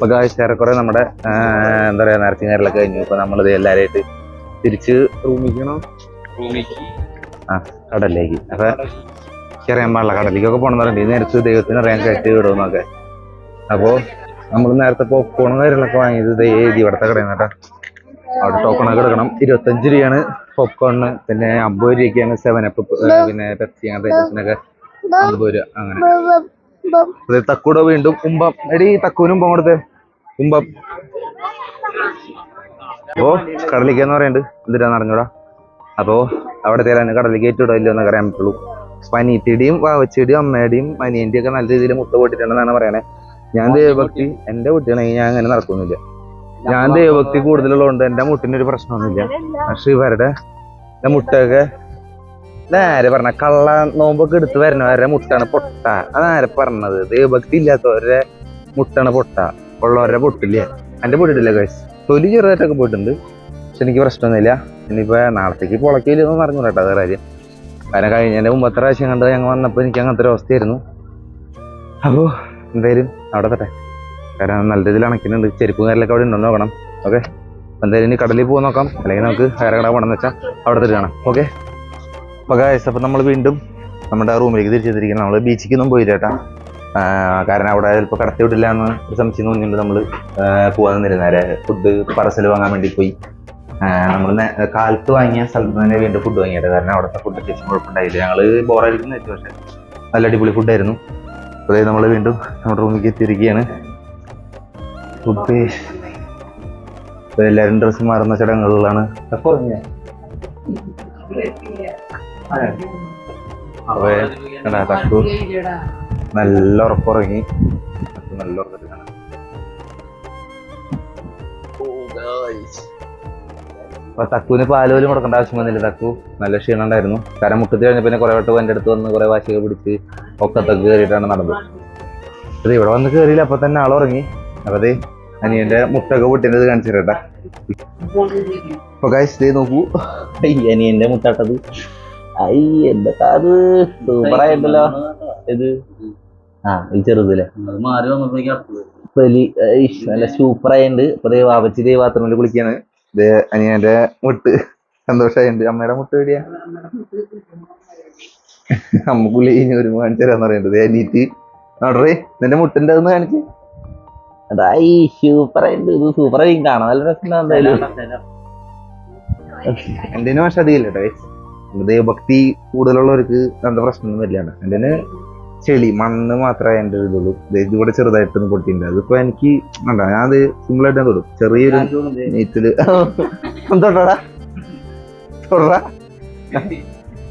Speaker 1: അപ്പോൾ ഏറെക്കുറെ നമ്മുടെ എന്താ പറയുക നേരത്തെ നേരിലൊക്കെ കഴിഞ്ഞു. ഇപ്പോൾ നമ്മളിത് എല്ലാവരുമായിട്ട് തിരിച്ച് റൂമിലേക്കാണോ? കടലിലേക്ക്. അപ്പോൾ അറിയാൻ പാടില്ല, കടലിലേക്കൊക്കെ പോകണമെന്ന് പറയുന്നത് നേരത്തെ ദൈവത്തിന് അറിയാൻ കയറ്റി വിടുമെന്നൊക്കെ. അപ്പോൾ നമ്മൾ നേരത്തെ പോപ്കോണും കാര്യങ്ങളൊക്കെ വാങ്ങിയത് ഇവിടുത്തെ കടയിൽ നിന്ന് കേട്ടോ. അവിടെ ടോക്കണൊക്കെ എടുക്കണം. 25 രൂപയാണ് പോപ്കോണിന്. പിന്നെ 50 രൂപയ്ക്കാണ് 7up, പിന്നെ പെപ്സി അങ്ങനത്തെ ഐറ്റംസിനൊക്കെ 50 രൂപ അങ്ങനെ. തക്കൂടെ വീണ്ടും ഉമ്പം. എടി തക്കൂനും ഉമ്പം കൊടുത്തേ, ഉമ്പം. അപ്പോൾ കടലിലേക്കെന്ന് പറയുന്നുണ്ട്, എന്തിനാന്ന് അറിഞ്ഞൂടാ. അപ്പോൾ അവിടെ തരാൻ കടലിലേക്ക് ഏറ്റിടോ ഇല്ലോ എന്നൊക്കെ അറിയാൻ പറ്റുള്ളൂ. അപ്പം അനീത്തിയുടെയും വാവച്ചിയുടെയും അമ്മയുടെയും അനിയൻ്റെയും ഒക്കെ നല്ല രീതിയിൽ മുട്ട പോട്ടിട്ടുണ്ടെന്നാണ് പറയണേ. ഞാൻ ദൈവഭക്തി, എൻ്റെ കുട്ടിയാണെങ്കിൽ ഞാൻ അങ്ങനെ നടക്കുന്നില്ല. ഞാൻ ദൈവഭക്തി കൂടുതലുള്ളതുകൊണ്ട് എൻ്റെ മുട്ടിനൊരു പ്രശ്നമൊന്നുമില്ല. പക്ഷെ ഇവരുടെ മുട്ടയൊക്കെ നേരെ പറഞ്ഞ കള്ള നോമ്പൊക്കെ എടുത്ത് വരുന്നവരുടെ മുട്ടാണ് പൊട്ട. അതാരെ പറഞ്ഞത്? ദൈവഭക്തി ഇല്ലാത്തവരുടെ മുട്ടാണ് പൊട്ട, ഉള്ളവരുടെ പൊട്ടില്ല. എൻ്റെ പൊട്ടിട്ടില്ല കഴിച്ച്. തൊലി ചെറുതായിട്ടൊക്കെ പോയിട്ടുണ്ട്, പക്ഷെ എനിക്ക് പ്രശ്നമൊന്നുമില്ല. ഇനിയിപ്പോൾ നാളത്തേക്ക് പൊളക്കില്ലെന്ന് പറഞ്ഞു കേട്ടോ. അത് കാര്യം കാരണം കഴിഞ്ഞതിൻ്റെ മുമ്പത്തെ പ്രാവശ്യം കണ്ട് ഞങ്ങൾ വന്നപ്പോൾ എനിക്ക് അങ്ങനത്തെ ഒരു അവസ്ഥയായിരുന്നു. അപ്പോൾ എന്തായാലും അവിടെ തട്ടെ, കാരണം നല്ല രീതിയിൽ അണക്കുന്നുണ്ട്. ചെരുപ്പും കാര്യങ്ങളൊക്കെ അവിടെ ഉണ്ടോ നോക്കണം. ഓക്കെ, എന്തായാലും ഇനി കടലിൽ പോകാൻ നോക്കാം, അല്ലെങ്കിൽ നമുക്ക് വേറെ കട പോകണമെന്ന് വെച്ചാൽ അവിടെ തന്നെ കാണാം. ഓക്കെ, അപ്പോൾ ഗൈസ്, അപ്പോൾ നമ്മൾ വീണ്ടും നമ്മുടെ റൂമിലേക്ക് തിരിച്ചെത്തിരിക്കണം. നമ്മൾ ബീച്ചിക്കൊന്നും പോയില്ല കേട്ടാ. കാരണം അവിടെ ചിലപ്പോൾ കടത്തി വിട്ടില്ല എന്ന് ഒരു സംശയം തോന്നിയുണ്ട്. നമ്മൾ പോകാൻ നിന്നില്ല. നേരെ ഫുഡ് പാർസൽ വാങ്ങാൻ വേണ്ടി പോയി. നമ്മൾ കാലത്ത് വാങ്ങിയ സ്ഥലത്ത് തന്നെ വീണ്ടും ഫുഡ് വാങ്ങിയിട്ട്, കാരണം അവിടുത്തെ ഫുഡ് അത്യാവശ്യം കുഴപ്പമുണ്ടായില്ല. ഞങ്ങൾ ബോറായിരിക്കും വെച്ചു, പക്ഷേ നല്ല അടിപൊളി ഫുഡായിരുന്നു. അതായത് നമ്മൾ വീണ്ടും നമ്മുടെ റൂമിലേക്ക് എത്തിയിരിക്കുകയാണ്. ഫുഡ് എല്ലാവരും ഡ്രസ്സ് മാറുന്ന ചടങ്ങുകളിലാണ്. അപ്പോൾ തക്കു നല്ല ഉറപ്പുറങ്ങി, നല്ല ഉറക്കത്തിലാണ്. അപ്പൊ തക്കുവിന് പാല് പോലും കൊടുക്കേണ്ട ആവശ്യം വന്നില്ല. തക്കു നല്ല ക്ഷീണം ഉണ്ടായിരുന്നു. കാരണം മുട്ടത്തി കഴിഞ്ഞ പിന്നെ കുറെ വട്ടം എൻ്റെ അടുത്ത് വന്ന് കുറെ വാശിയൊക്കെ പിടിച്ച് ഒക്കത്തൊക്കെ കയറിയിട്ടാണ് നടന്നത്. അത് ഇവിടെ വന്ന് കയറിയില്ല, അപ്പൊ തന്നെ ആളുറങ്ങി. അപ്പൊ അത് അനിയന്റെ മുട്ടൊക്കെ പൊട്ടിയത് കാണിച്ചു തരട്ടെ. അപ്പൊ ഗൈസ് നോക്കൂ, അനിയന്റെ മുട്ടാട്ടത്. ഐ എന്താ അത് സൂപ്പറായിട്ടല്ലോ ഇത്. ഈ ചെറുതല്ലേ നല്ല സൂപ്പറായിട്ടുണ്ട്. അപ്പൊ വാപ്പച്ചി ബാത്റൂമിൽ കുളിക്കാണ്. ഇത് അനിയന്റെ മുട്ട് സന്തോഷമായിട്ടുണ്ട്. അമ്മയുടെ മുട്ട് എവിടെയാ? അമ്മക്കുള്ളി ഒരു കാണിച്ചു തരാന്ന് പറയുന്നത്. അനിയത്തി നോട്ടറേ നിന്റെ മുട്ടിന്റെ അതൊന്ന് കാണിച്ച്. അതായി സൂപ്പറായിട്ടുണ്ട്. ഇത് സൂപ്പറായി കാണാൻ നല്ല രസം. എന്തായാലും എൻ്റെ പക്ഷെ അധികമില്ല കേട്ടോ. ദൈവഭക്തി കൂടുതലുള്ളവർക്ക് അങ്ങനത്തെ പ്രശ്നമൊന്നും വരില്ലാണ്. എൻ്റെ ചെളി മണ്ണ് മാത്രമേ എൻ്റെ ഇതുള്ളൂ. ഇതിവിടെ ചെറുതായിട്ടൊന്നും പൊട്ടിയില്ല. അതിപ്പോ എനിക്ക് വേണ്ട, ഞാൻ അത് സിമ്പിളായിട്ട് ഞാൻ തൊടും. ചെറിയൊരു നീറ്റില് തൊടാ തൊടാ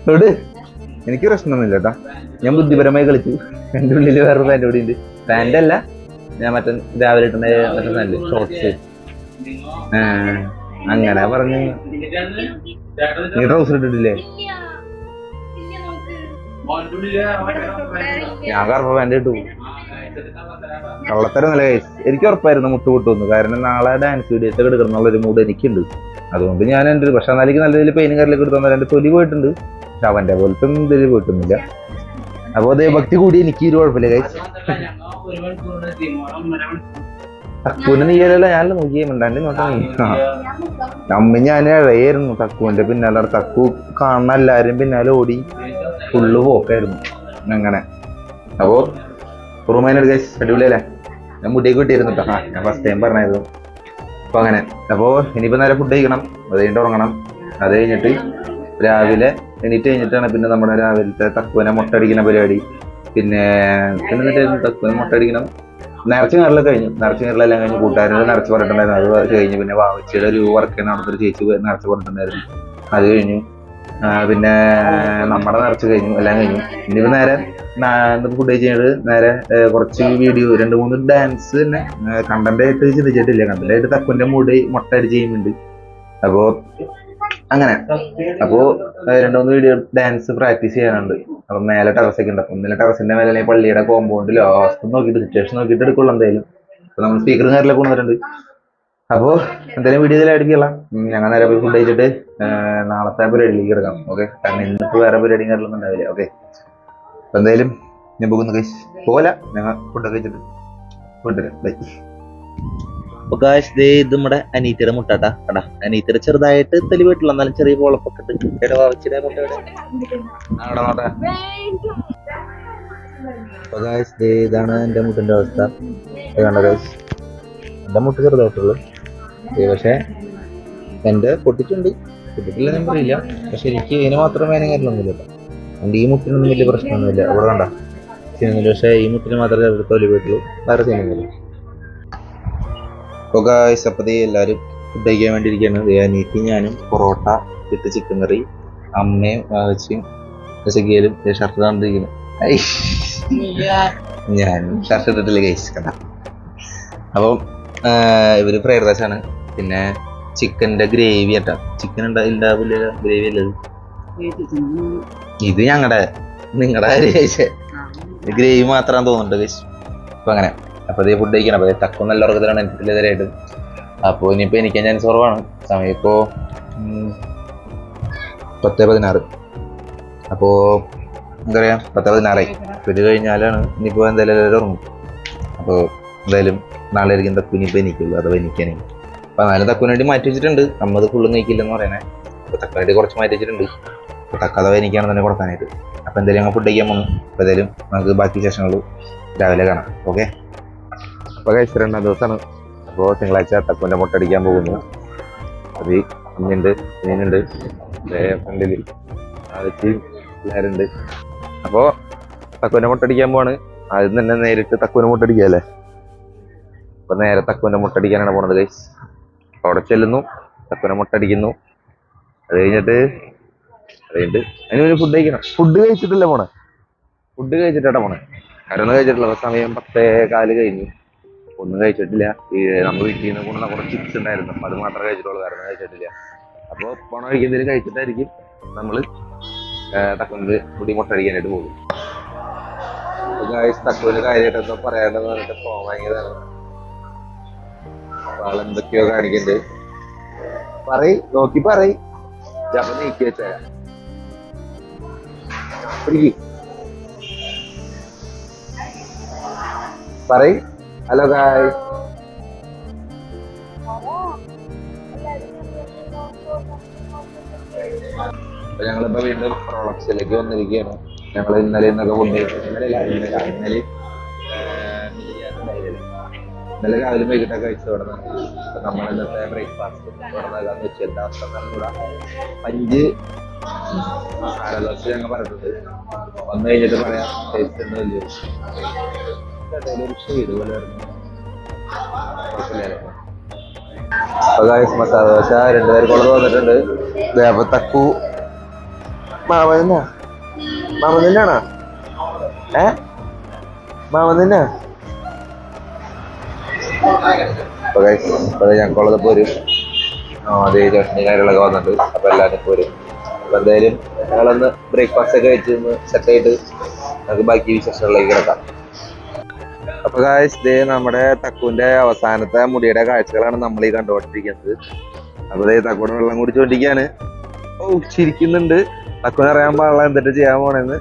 Speaker 1: തൊട്. എനിക്ക് പ്രശ്നമൊന്നുമില്ല കേട്ടാ. ഞാൻ ബുദ്ധിപരമായി കളിച്ചു. എൻ്റെ ഉള്ളിൽ വേറൊരു പാൻറ് കൂടി ഉണ്ട്. പാൻ്റ് അല്ല, ഞാൻ മറ്റേ രാവിലെ ഇട്ടുന്ന മറ്റേ പാൻറ് ഷോർട്സ്. അങ്ങനെ പറഞ്ഞു. നീ ട്രൗസർ ഇട്ടിട്ടില്ലേ? ഞാൻ കറുപ്പ പാൻറ് ഇട്ടു. കള്ളത്തരം നല്ല കേസ്. എനിക്ക് ഉറപ്പായിരുന്നു മുട്ട് പൊട്ടുന്നു. കാരണം നാളെ ഡാൻസ് വീഡിയോസ് ഒക്കെ എടുക്കണം എന്നുള്ളൊരു മൂഡ് എനിക്കുണ്ട്. അതുകൊണ്ട് ഞാൻ എൻ്റെ പക്ഷെ എന്നാലേക്ക് നല്ല രീതിയിൽ പെയിനും കാര്യങ്ങളൊക്കെ എടുത്തു തന്നാൽ എൻ്റെ തൊലി പോയിട്ടുണ്ട്. പക്ഷെ അവൻ്റെ പോലത്തെ ഒന്നും ഇതിൽ പോയിട്ടൊന്നുമില്ല. അപ്പോൾ അതേ ഭക്തി കൂടി എനിക്ക് ഒരു കുഴപ്പമില്ല കേസ്. തക്കുവിന്റെ നീയലല്ല ഞാനല്ല നോക്കിയേ മിണ്ടാണ്ട് നോട്ടാ നീ. അമ്മ ഞാൻ ഇഴയായിരുന്നു തക്കുവിന്റെ പിന്നാലെ. തക്കു കാണുന്ന എല്ലാരും പിന്നാലെ ഓടി ഫുള്ള് പോക്കായിരുന്നു അങ്ങനെ. അപ്പോ കുറുമേനെടുക്ക അടിപൊളിയല്ലേ? ഞാൻ മുടിയൊക്കെ കിട്ടിയിരുന്നു കേട്ടോ. ഞാൻ ഫസ്റ്റ് ടൈം പറഞ്ഞായിരുന്നു. അപ്പൊ അങ്ങനെ. അപ്പോ ഇനിയിപ്പോ നേരെ ഫുഡ് കഴിക്കണം, അത് കഴിഞ്ഞിട്ട് ഉറങ്ങണം. അത് കഴിഞ്ഞിട്ട് രാവിലെ എണീറ്റ് കഴിഞ്ഞിട്ടാണ് പിന്നെ നമ്മുടെ രാവിലത്തെ തക്കുവിനെ മുട്ടടിക്കുന്ന പരിപാടി. പിന്നെ തക്കുവിനെ മുട്ടടിക്കണം. നിറച്ച് കയറലൊക്കെ കഴിഞ്ഞു. നിറച്ച് കയറലെല്ലാം കഴിഞ്ഞ് കൂട്ടുകാരോട് നിറച്ച് പറഞ്ഞിട്ടുണ്ടായിരുന്നു. അത് കഴിഞ്ഞ് പിന്നെ വാവച്ചിയുടെ ഒരു വർക്ക് ചെയ്യുന്ന അവിടുത്തെ ഒരു ചേച്ചി നിറച്ച് പറഞ്ഞിട്ടുണ്ടായിരുന്നു. അത് കഴിഞ്ഞു. പിന്നെ നമ്മുടെ നിറച്ച് കഴിഞ്ഞു, എല്ലാം കഴിഞ്ഞു. ഇനിയിപ്പോ നേരെ ഫുഡ് കഴിച്ചിട്ട് നേരെ കുറച്ച് വീഡിയോ 2-3 ഡാൻസ് തന്നെ കണ്ടന്റ് ആയിട്ട് ചിന്തിച്ചിട്ടില്ല. കണ്ടന്റ് ആയിട്ട് തക്കുവിന്റെ മുടി മുട്ട അടിച്ച് ചെയ്യുന്നുണ്ട്. അപ്പോ അങ്ങനെ. അപ്പോ 2-3 വീഡിയോ ഡാൻസ് പ്രാക്ടീസ് ചെയ്യാനുണ്ട്. അപ്പൊ മേലെ ടെറസൊക്കെ ഉണ്ട്. ഒന്നിലെ ടെറസിന്റെ മേലെ പള്ളിയുടെ കോമ്പൗണ്ടിൽ ലാസ്റ്റ് നോക്കിയിട്ട് സിറ്റുവേഷൻ നോക്കിയിട്ട് എടുക്കുള്ളൂ എന്തായാലും. അപ്പൊ നമ്മൾ സ്പീക്കറും കാര്യങ്ങളൊക്കെ കൊണ്ടുവന്നിട്ടുണ്ട്. അപ്പോ എന്തായാലും വീഡിയോ ഇതിലായിരിക്കില്ല. ഞങ്ങൾ നേരെ പോയി ഫുഡ് കഴിച്ചിട്ട് നാളത്തെ പരിപാടിയിലേക്ക് എടുക്കാം. ഓക്കെ, കാരണം ഇന്നിപ്പോ വേറെ പരിപാടി കാര്യങ്ങളൊന്നും ഉണ്ടാവില്ല. ഓക്കെ, അപ്പൊ എന്തായാലും ഞാൻ പോകുന്നു കഴിച്ച് പോലെ ഞങ്ങൾ ഫുഡൊക്കെ കഴിച്ചിട്ട് കൊണ്ടുവരാം. ബൈ. ഇത് നമ്മുടെ അനീറ്റയുടെ മുട്ടാട്ടാ കടാ. അനീറ്റയുടെ ചെറുതായിട്ട് തെളി പോയിട്ടുള്ള എന്നാലും ചെറിയ പോളപ്പൊക്കെ ഇതാണ് എന്റെ മുട്ടിന്റെ അവസ്ഥ. കണ്ട എന്റെ മുട്ട് ചെറുതായിട്ടുള്ളു. പക്ഷെ എന്റെ പൊട്ടിട്ടുണ്ട്, പൊട്ടിട്ടില്ല ഞാൻ പറയില്ല. പക്ഷെ എനിക്ക് ഇതിന് മാത്രം വേനങ്ങാറിലൊന്നുമില്ല. എന്റെ ഈ മുട്ടിനൊന്നും വലിയ പ്രശ്നമൊന്നുമില്ല. അവിടെ കണ്ട ചെയ്യുന്നില്ല. പക്ഷെ ഈ മുട്ടിന് മാത്രമേ തൊലി പോയിട്ടുള്ളൂ, വേറെ ചെയ്യുന്നില്ല. അപ്പോൾ ഗായ്സ് അപ്പതേ എല്ലാവരും ഫുഡ് കഴിക്കാൻ വേണ്ടി ഇരിക്കുകയാണ്. അനീറ്റി ഞാനും പൊറോട്ട വിത്ത് ചിക്കൻ കറി, അമ്മയും വാവച്ചിയും ശകിയലും ഷർട്ട് കണ്ടിരിക്കുന്നു. ഞാൻ ഷർട്ട് ഇട്ടിട്ടില്ല ഗൈസ് കണ്ട. അപ്പം ഇവര് ഫ്രൈഡ് റൈസ് ആണ്. പിന്നെ ചിക്കൻ്റെ ഗ്രേവി ആട്ടാ. ചിക്കൻ ഉണ്ടാവില്ല, ഗ്രേവി അല്ലത്. ഇത് നിങ്ങളുടെ ഗ്രേവി മാത്രമാണ് തോന്നുന്നുണ്ട് ഗൈസ്. അപ്പൊ അങ്ങനെ. അപ്പോൾ അതേ ഫുഡ് കഴിക്കണം. അപ്പോൾ തക്കം നല്ല ഉറക്കത്തിലാണ് എനിക്കില്ലാതായിട്ട്. അപ്പോൾ ഇനിയിപ്പോൾ എനിക്ക് ചാൻസ് കുറവാണ്. സമയം ഇപ്പോൾ 10:16. അപ്പോൾ എന്താ പറയുക 10:16. അപ്പോൾ ഇത് കഴിഞ്ഞാലാണ് ഇനിയിപ്പോൾ എന്തായാലും എല്ലാവരും ഉറങ്ങും. അപ്പോൾ എന്തായാലും നാളെ ആയിരിക്കും തക്കു ഇനിയിപ്പോൾ എനിക്കുള്ളൂ, അഥവാ എനിക്കാണ്. അപ്പോൾ എന്നാലും തക്കുവിന് വേണ്ടി മാറ്റി വെച്ചിട്ടുണ്ട്. നമ്മത് ഫുള്ള് നീക്കില്ലെന്ന് പറയണേ. അപ്പോൾ തക്കുവിന് വേണ്ടി കുറച്ച് മാറ്റി വെച്ചിട്ടുണ്ട്. അപ്പോൾ തക്ക അഥവാ എനിക്കാണ് തന്നെ കൊടുക്കാനായിട്ട്. അപ്പോൾ എന്തായാലും ഞങ്ങൾ ഫുഡ് കഴിക്കാൻ പോകുന്നു. അപ്പോൾ എന്തായാലും നമുക്ക് ബാക്കി ശേഷങ്ങൾ രാവിലെ കാണാം. ഓക്കെ, അപ്പോൾ കഴിച്ച 2-ാം ദിവസമാണ്. അപ്പോൾ തിങ്കളാഴ്ച തക്കുവിൻ്റെ മുട്ടടിക്കാൻ പോകുന്നു. അത് അമ്മയുണ്ട്, മീനുണ്ട്, ഫ്രണ്ടിൽ ആഴ്ചയും എല്ലാവരുണ്ട്. അപ്പോൾ തക്കുവിൻ്റെ മുട്ടടിക്കാൻ പോവാണ്. ആദ്യം തന്നെ നേരിട്ട് തക്കുവിൻ്റെ മുട്ടടിക്കുകയല്ലേ. അപ്പോൾ നേരെ തക്കുവിൻ്റെ മുട്ടടിക്കാനാണ് പോണത് ഗൈസ്. അപ്പോൾ അവിടെ ചെല്ലുന്നു, തക്കുവിൻ്റെ മുട്ടടിക്കുന്നു. അത് കഴിഞ്ഞിട്ട് അതിന് മുന്നേ ഫുഡ് കഴിക്കണം. ഫുഡ് കഴിച്ചിട്ടില്ല പോണേ, ഫുഡ് കഴിച്ചിട്ടാ പോണേ. കാര്യമൊന്നും കഴിച്ചിട്ടില്ല. അപ്പോൾ സമയം 10:15 കഴിഞ്ഞു. ഒന്നും കഴിച്ചിട്ടില്ല. നമ്മൾ വീട്ടിൽ നിന്ന് കൊണ്ടുവന്ന കുറച്ച് ചിപ്സ് ഉണ്ടായിരുന്നു, അപ്പോൾ അത് മാത്രമേ കഴിച്ചിട്ടുള്ളൂ, കാരണം കഴിച്ചിട്ടില്ല. അപ്പോൾ പോണ കഴിക്കുന്നതിൽ കഴിച്ചിട്ടായിരിക്കും നമ്മൾ തക്കുവിൻ്റെ മുടി മുട്ടടിക്കാനായിട്ട് പോകും. തക്കുവിന് കാര്യമായിട്ടൊക്കെ പറയാണ്ടെന്ന് പറഞ്ഞിട്ട് പോകാൻ ഭയങ്കരതാണ്. അപ്പോൾ ആളെന്തൊക്കെയോ കാണിക്കുന്നുണ്ട്. നോക്കി പറയ്, ജപം നീക്കി വെച്ചാൽ പറയ്. ഹലോ ഗായ്സ്, അപ്പൊ ഞങ്ങളിപ്പോ വീണ്ടും പ്രൊഡക്ട്സിലേക്ക് വന്നിരിക്കുകയാണ്. ഞങ്ങൾ ഇന്നലെ ഫുഡ് ഇന്നലെ രാവിലെ വൈകിട്ടൊക്കെ കഴിച്ചു തുടങ്ങി. അപ്പൊ നമ്മൾ ഇന്നത്തെ ബ്രേക്ക്ഫാസ്റ്റ് തുടങ്ങാന്ന് വെച്ചാൽ എന്താ അവസ്ഥ കൂടാ. 5 മസാല ദോശ ഞങ്ങൾ പറഞ്ഞിട്ടുണ്ട്. വന്നു കഴിഞ്ഞിട്ട് പറയാം ടേസ്റ്റ് ഉണ്ടോ ഇല്ലയോ. മസാല ദോശ 2 പേർക്കുള്ളത് വന്നിട്ടുണ്ട്. അപ്പൊ തക്കു മാമൻ തന്നെയാണോ? മാമൻ തന്നെ. അപ്പൊ ഞങ്ങൾക്കുള്ളത് പോരും. അതേ ചട്നി കാര്യങ്ങളൊക്കെ വന്നിട്ട്. അപ്പൊ എല്ലാവരും പോരും. അപ്പൊ എന്തായാലും ഞങ്ങളൊന്ന് ബ്രേക്ക്ഫാസ്റ്റ് ഒക്കെ കഴിച്ച് സെറ്റ് ആയിട്ട് നമുക്ക് ബാക്കി വിശേഷങ്ങളിലേക്ക് കിടക്കാം. അപ്പൊ ഗായ്സ് നമ്മുടെ തക്കുവിന്റെ അവസാനത്തെ മുടിയുടെ കാഴ്ചകളാണ് നമ്മൾ ഈ കണ്ടുകൊണ്ടിരിക്കുന്നത്. അപ്പൊ തക്കുവിന് വെള്ളം കുടിച്ചുകൊണ്ടിരിക്കുകയാണ്. ചിരിക്കുന്നുണ്ട്. തക്കുവിന് അറിയാൻ പാടില്ല എന്തിട്ട് ചെയ്യാൻ പോണെന്ന്.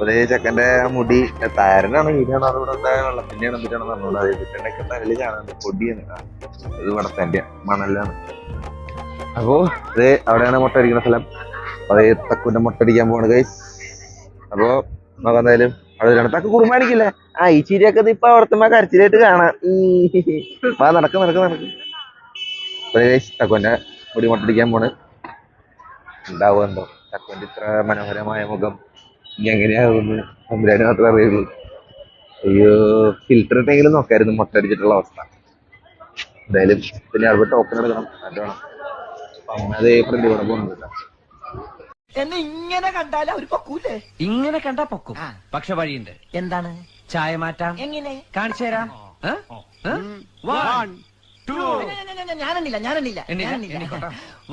Speaker 1: അതേ ചെക്കന്റെ മുടി താരനാണ് വീടാണ് അവിടെ വെള്ളത്തിന്റെ ഇടന്നിട്ടാണ് പറഞ്ഞോളൂ. അതായത് ചെക്കൻ്റെ തലയിൽ കാണാൻ പൊടിയാണ്. ഇത് വടത്തന്റെ മണലാണ്. അപ്പോ അത് അവിടെയാണ് മുട്ട അടിക്കുന്ന സ്ഥലം. അതേ തക്കുന്റെ മുട്ട അടിക്കാൻ പോവാണ് ഗൈസ്. അപ്പോ നമുക്ക് എന്തായാലും അവിടെ തക്ക് കുറുമാനിക്കില്ലേ. ഈ ചിരിയൊക്കെ ഇപ്പൊ അവിടത്തെ കരച്ചിലായിട്ട് കാണാം. നടക്ക് നടക്ക് നടക്ക്. തക്കുന്റെ മുടി മുട്ട അടിക്കാൻ പോണ്. ഉണ്ടാവുമെന്തോ തക്കുന്റെ ഇത്ര മനോഹരമായ മുഖം ഇനി എങ്ങനെയാകുമെന്ന് തമ്പുരാന് മാത്രമേ അറിയുള്ളൂ. അയ്യോ, ഫിൽറ്റർ ഇട്ടെങ്കിലും നോക്കായിരുന്നു മുട്ട അടിച്ചിട്ടുള്ള അവസ്ഥ. എന്തായാലും പിന്നെ അവിടെ ടോക്കൺ എടുക്കണം. അത് വേണം. അതേ ഫ്രണ്ട് കൂടെ പോകുന്നുണ്ട്.
Speaker 2: എന്നെ ഇങ്ങനെ കണ്ടാലും അവര് പൊക്കൂലേ?
Speaker 3: ഇങ്ങനെ കണ്ടാ പൊക്കും. പക്ഷെ വഴിയുണ്ട്.
Speaker 2: എന്താണ്?
Speaker 3: ചായ മാറ്റാം.
Speaker 2: എങ്ങനെ?
Speaker 3: കാണിച്ചു തരാം.
Speaker 2: ഞാനെണ്ണില്ല.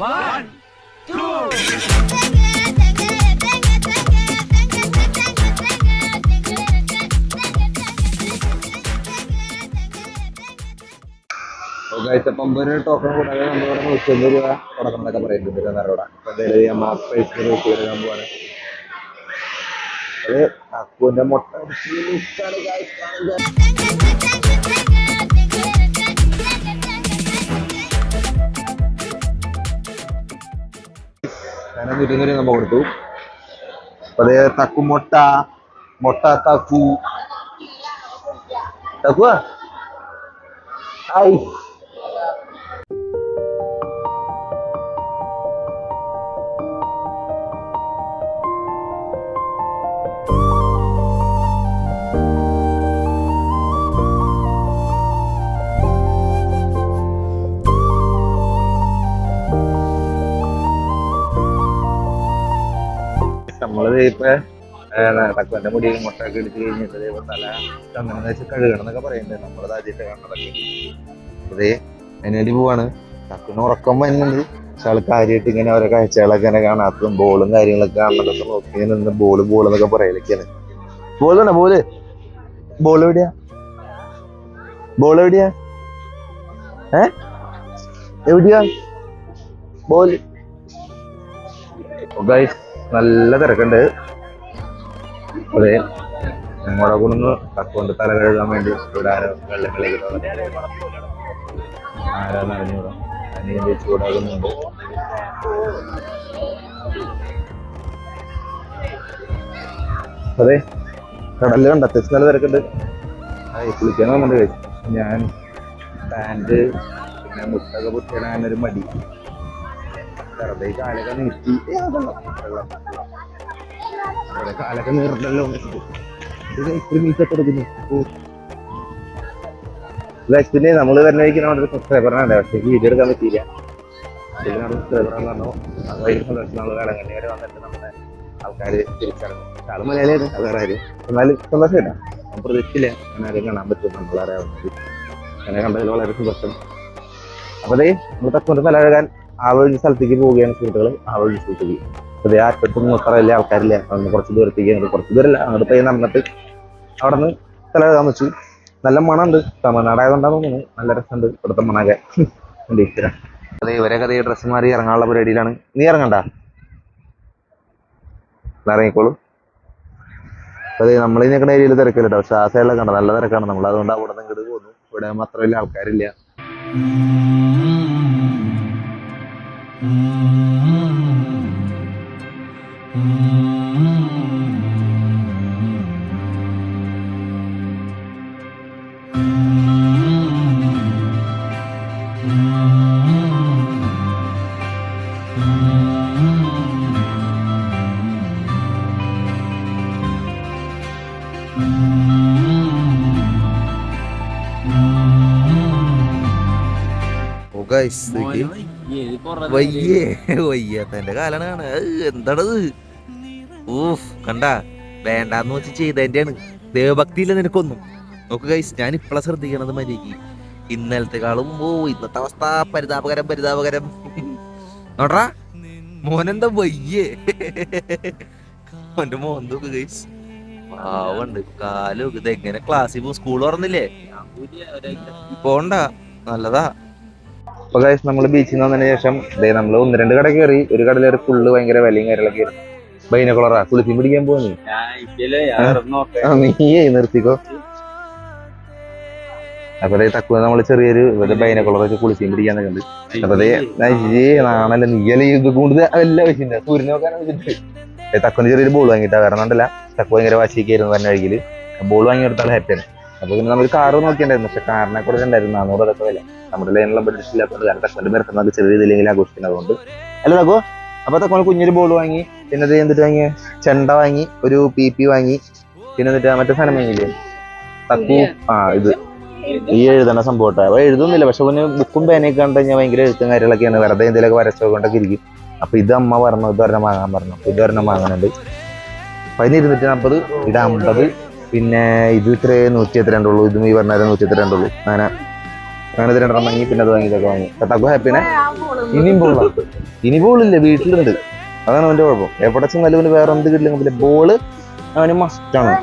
Speaker 3: 1, 2.
Speaker 1: ഒരു ടോക്കൺ കൂടാതെ നമ്മളിവിടെ 150 രൂപ കൊടുക്കണമെന്നൊക്കെ പറയുന്നുണ്ട്. അവിടെ എന്തായാലും അമ്മ പൈസ എടുക്കാൻ പോവാണ്. അത് അക്കുവിന്റെ മുട്ട ഞാൻ 120 നമ്മ കൊടുത്തു. അതേ തക്കു മുട്ട തക്കു തക്കുവാ. നമ്മളത് ഇപ്പൊ തക്കുവിന്റെ മുടി മുട്ടൊക്കെ എടുത്ത് കഴിഞ്ഞിട്ട് തല ചന്ദനം വെച്ച് കഴുകണം എന്നൊക്കെ പറയുന്നുണ്ട്. നമ്മളത് ആദ്യമായിട്ട് കാണുന്നതൊക്കെ. അതേ അതിനുവേണ്ടി പോവാണ്. തക്കുവിന് ഉറക്കം വരുന്നുണ്ട്. പക്ഷെ ആൾ കാര്യമായിട്ട് ഇങ്ങനെ ഓരോ കാഴ്ചകളൊക്കെ ഇങ്ങനെ കാണാത്തതും ബോളും കാര്യങ്ങളൊക്കെ കാണുന്നതൊക്കെ നോക്കി നിന്ന് ബോള് എന്നൊക്കെ പറയലൊക്കെയാണ്. ബോൾ എവിടെയാ എവിടെയാ ബോൾ? നല്ല തിരക്കുണ്ട്. അതെ, ഞങ്ങളുടെ കൂടെ ഒന്ന് തക്കുകൊണ്ട് തല കഴുകാൻ വേണ്ടി ഇവിടെ ആരോ വെള്ളങ്ങളിലേക്ക് അറിഞ്ഞൂടാ അതിന് ചൂടാകുന്നുണ്ട്. അതെ, കടലിൽ കണ്ട അത്യാവശ്യം നല്ല തിരക്കുണ്ട്. കുളിക്കാൻ വന്നിട്ട് കഴിച്ചു. ഞാൻ പാൻറ് പിന്നെ മുട്ടൊക്കെ പൊട്ടിയിടാനൊരു മടി. വെറുതെ കാലൊക്കെ നീട്ടി കാലൊക്കെ നീർന്നല്ലോ. പിന്നെ നമ്മള് തന്നെ കഴിക്കുന്ന സബ്സ്ക്രൈബറിനാണ്. പക്ഷേ വീഡിയോ എടുക്കാൻ പറ്റിയില്ല. സബ്സ്ക്രൈബറാന്ന് പറഞ്ഞു. നമ്മള് വേളങ്കണ്ണി വരെ വന്നിട്ട് നമ്മുടെ ആൾക്കാര് തിരിച്ചറിഞ്ഞു. ആള് മലയാളിയാണ്, അത് വേറെ കാര്യം. എന്നാലും സന്തോഷമില്ല. ഞാൻ പ്രതീക്ഷിച്ചില്ല അങ്ങനെ ആരും കാണാൻ പറ്റും നമ്മളറിയാവുന്നത്. അങ്ങനെ കണ്ടതിൽ വളരെ സന്തോഷം. അപ്പൊ അതേ നമ്മൾ തക്കുവിന്റെ തല കഴുകാൻ ആ വഴി സ്ഥലത്തേക്ക് പോവുകയാണ് സുഹൃത്തുക്കൾ. ആ വഴി സ്ഥലത്തേക്ക് അതേ അറ്റത്തൊന്നും അത്ര വലിയ ആൾക്കാരില്ല. അന്ന് കുറച്ച് ദൂരത്തേക്ക് കുറച്ച് ദൂരമല്ല അങ്ങോട്ട് പോയി നടന്നിട്ട് അവിടെ നിന്ന് തല കഴുകാൻ വെച്ചു. നല്ല മണമുണ്ട്. തമിഴ്നാടായതുകൊണ്ടാന്ന് തോന്നുന്നു. നല്ല രസമുണ്ട് ഇവിടുത്തെ മണൊക്കെ. അതെ, ഇവരൊക്കെ അതേ ഡ്രസ്സ് മാറി ഇറങ്ങാനുള്ള പരിപാടിയിലാണ്. നീ ഇറങ്ങണ്ട, ഇറങ്ങിക്കോളൂ. അതെ, നമ്മളിനിക്കുന്ന ഏരിയയിൽ തിരക്കില്ല കേട്ടോ. പക്ഷെ ആ സൈഡിലൊക്കെ കണ്ട നല്ല തിരക്കാണ്. നമ്മൾ അതുകൊണ്ട് അവിടെ നിന്ന് ഇങ്ങോട്ട് പോകുന്നു. ഇവിടെ അത്ര വലിയ ആൾക്കാരില്ല. വയ്യാത്തന്റെ കാലാണ് കാണ. എന്താണത്? ഊഫ്, കണ്ടാ വേണ്ടാന്ന് വെച്ച് ചെയ്തതിന്റെയാണ്. ദേവഭക്തിയില്ല നിനക്കൊന്നും. നോക്ക് ഗൈസ്, ഞാൻ ഇപ്പളാ ശ്രദ്ധിക്കണത് മര്യാദക്ക്. ഇന്നലത്തെക്കാളും ഇന്നത്തെ അവസ്ഥ പരിതാപകരം. നോട്രാ മോനെന്താ വയ്യേ? അവന്റെ മോൻ നോക്ക് ഗൈസ്, പാവണ്ട്. കാലും ഇതെങ്ങനെ ക്ലാസ്സിൽ പോകും? സ്കൂൾ തുറന്നില്ലേ? പോണ്ട, നല്ലതാ. അപ്പൊ ഗൈസ്, നമ്മള് ബീച്ചിൽ നിന്ന് വന്നതിന് ശേഷം നമ്മൾ 1-2 കട കയറി. ഒരു കടയിൽ ഒരു ഫുള്ള് ഭയങ്കര വിലയും കാര്യങ്ങളൊക്കെ ആയിരുന്നു. ബൈനക്കുളറാ കുളിപ്പി പിടിക്കാൻ പോവാ നീയേ നിർത്തിക്കോ. അപ്പൊ തക്കുവ നമ്മള് ചെറിയൊരു ബൈനക്കുളറൊക്കെ കുളിപ്പിയും പിടിക്കാന്നൊക്കെ ഉണ്ട്. അപ്പൊ നാണല്ല നീയല്ല ഇത് കൂടുതൽ എല്ലാം വെച്ചിട്ടുണ്ട് സൂര്യനെ നോക്കാനാ വെച്ചിട്ട്. തക്കുവിന് ചെറിയൊരു ബോൾ വാങ്ങിയിട്ടാ കാരണം ഉണ്ടല്ല തക്കു ഭയങ്കര വാശിക്കായിരുന്നു തന്നെ കഴിക്കല്. ബോൾ വാങ്ങി കൊടുത്താൽ ഹാപ്പിയാണ്. അപ്പൊ പിന്നെ നമ്മൾ കാറ് നോക്കിയിട്ടുണ്ടായിരുന്നു. പക്ഷെ കാറിനെ കൂടെ ഉണ്ടായിരുന്നു 400 അതൊക്കെ വില. നമ്മുടെ ലൈനുള്ള ബഡ്ജറ്റ് ഇല്ലാത്തതുകൊണ്ട് കാരണം തക്കുവിന്റെ ബർത്ത്ഡേ നമുക്ക് ചെറിയ രീതിയിലെങ്കിലും ആഘോഷിക്കുന്നത് അതുകൊണ്ട് അല്ല തക്കോ. അപ്പൊ തക്കുവിന് കുഞ്ഞൊരു ബോൾ വാങ്ങി. പിന്നെ അത് എന്നിട്ട് വാങ്ങിയ ചെണ്ട വാങ്ങി, ഒരു PP വാങ്ങി, പിന്നെ എന്നിട്ട് മറ്റേ സാധനം വാങ്ങിയില്ലേ തക്കു ഇത് ഈ എഴുതണ സംഭവം. അപ്പൊ എഴുതുന്നില്ല പക്ഷെ പിന്നെ ബുക്കും പേനയൊക്കെ കണ്ടു കഴിഞ്ഞാൽ ഭയങ്കര എഴുത്തും കാര്യങ്ങളൊക്കെയാണ്. വെറുതെ എന്തെങ്കിലുമൊക്കെ വരച്ചോണ്ടൊക്കെ ഇരിക്കും. അപ്പൊ ഇത് അമ്മ പറഞ്ഞു ഇതൊരെണ്ണം വാങ്ങാൻ പറഞ്ഞു. ഇതൊരെണ്ണം വാങ്ങാനുണ്ട്. അപ്പൊ അതിന് 240, ഇത് 50, പിന്നെ ഇത് ഇത്ര 132 ഉള്ളൂ. ഇതും ഈ പറഞ്ഞാൽ 132 ഉള്ളൂ. അങ്ങനെ ഇത് 2 വാങ്ങി. പിന്നെ അത് വാങ്ങി ഇതൊക്കെ വാങ്ങി. തക്കു ഹാപ്പിനെ. ഇനി ബോളില്ല വീട്ടിലുണ്ട്. അതാണ് അവന്റെ കുഴപ്പം. എവിടെ ചെന്നാലും വേറെ എന്ത് കിട്ടില്ലെങ്കിൽ ബോള് അവന് മസ്റ്റാണ്.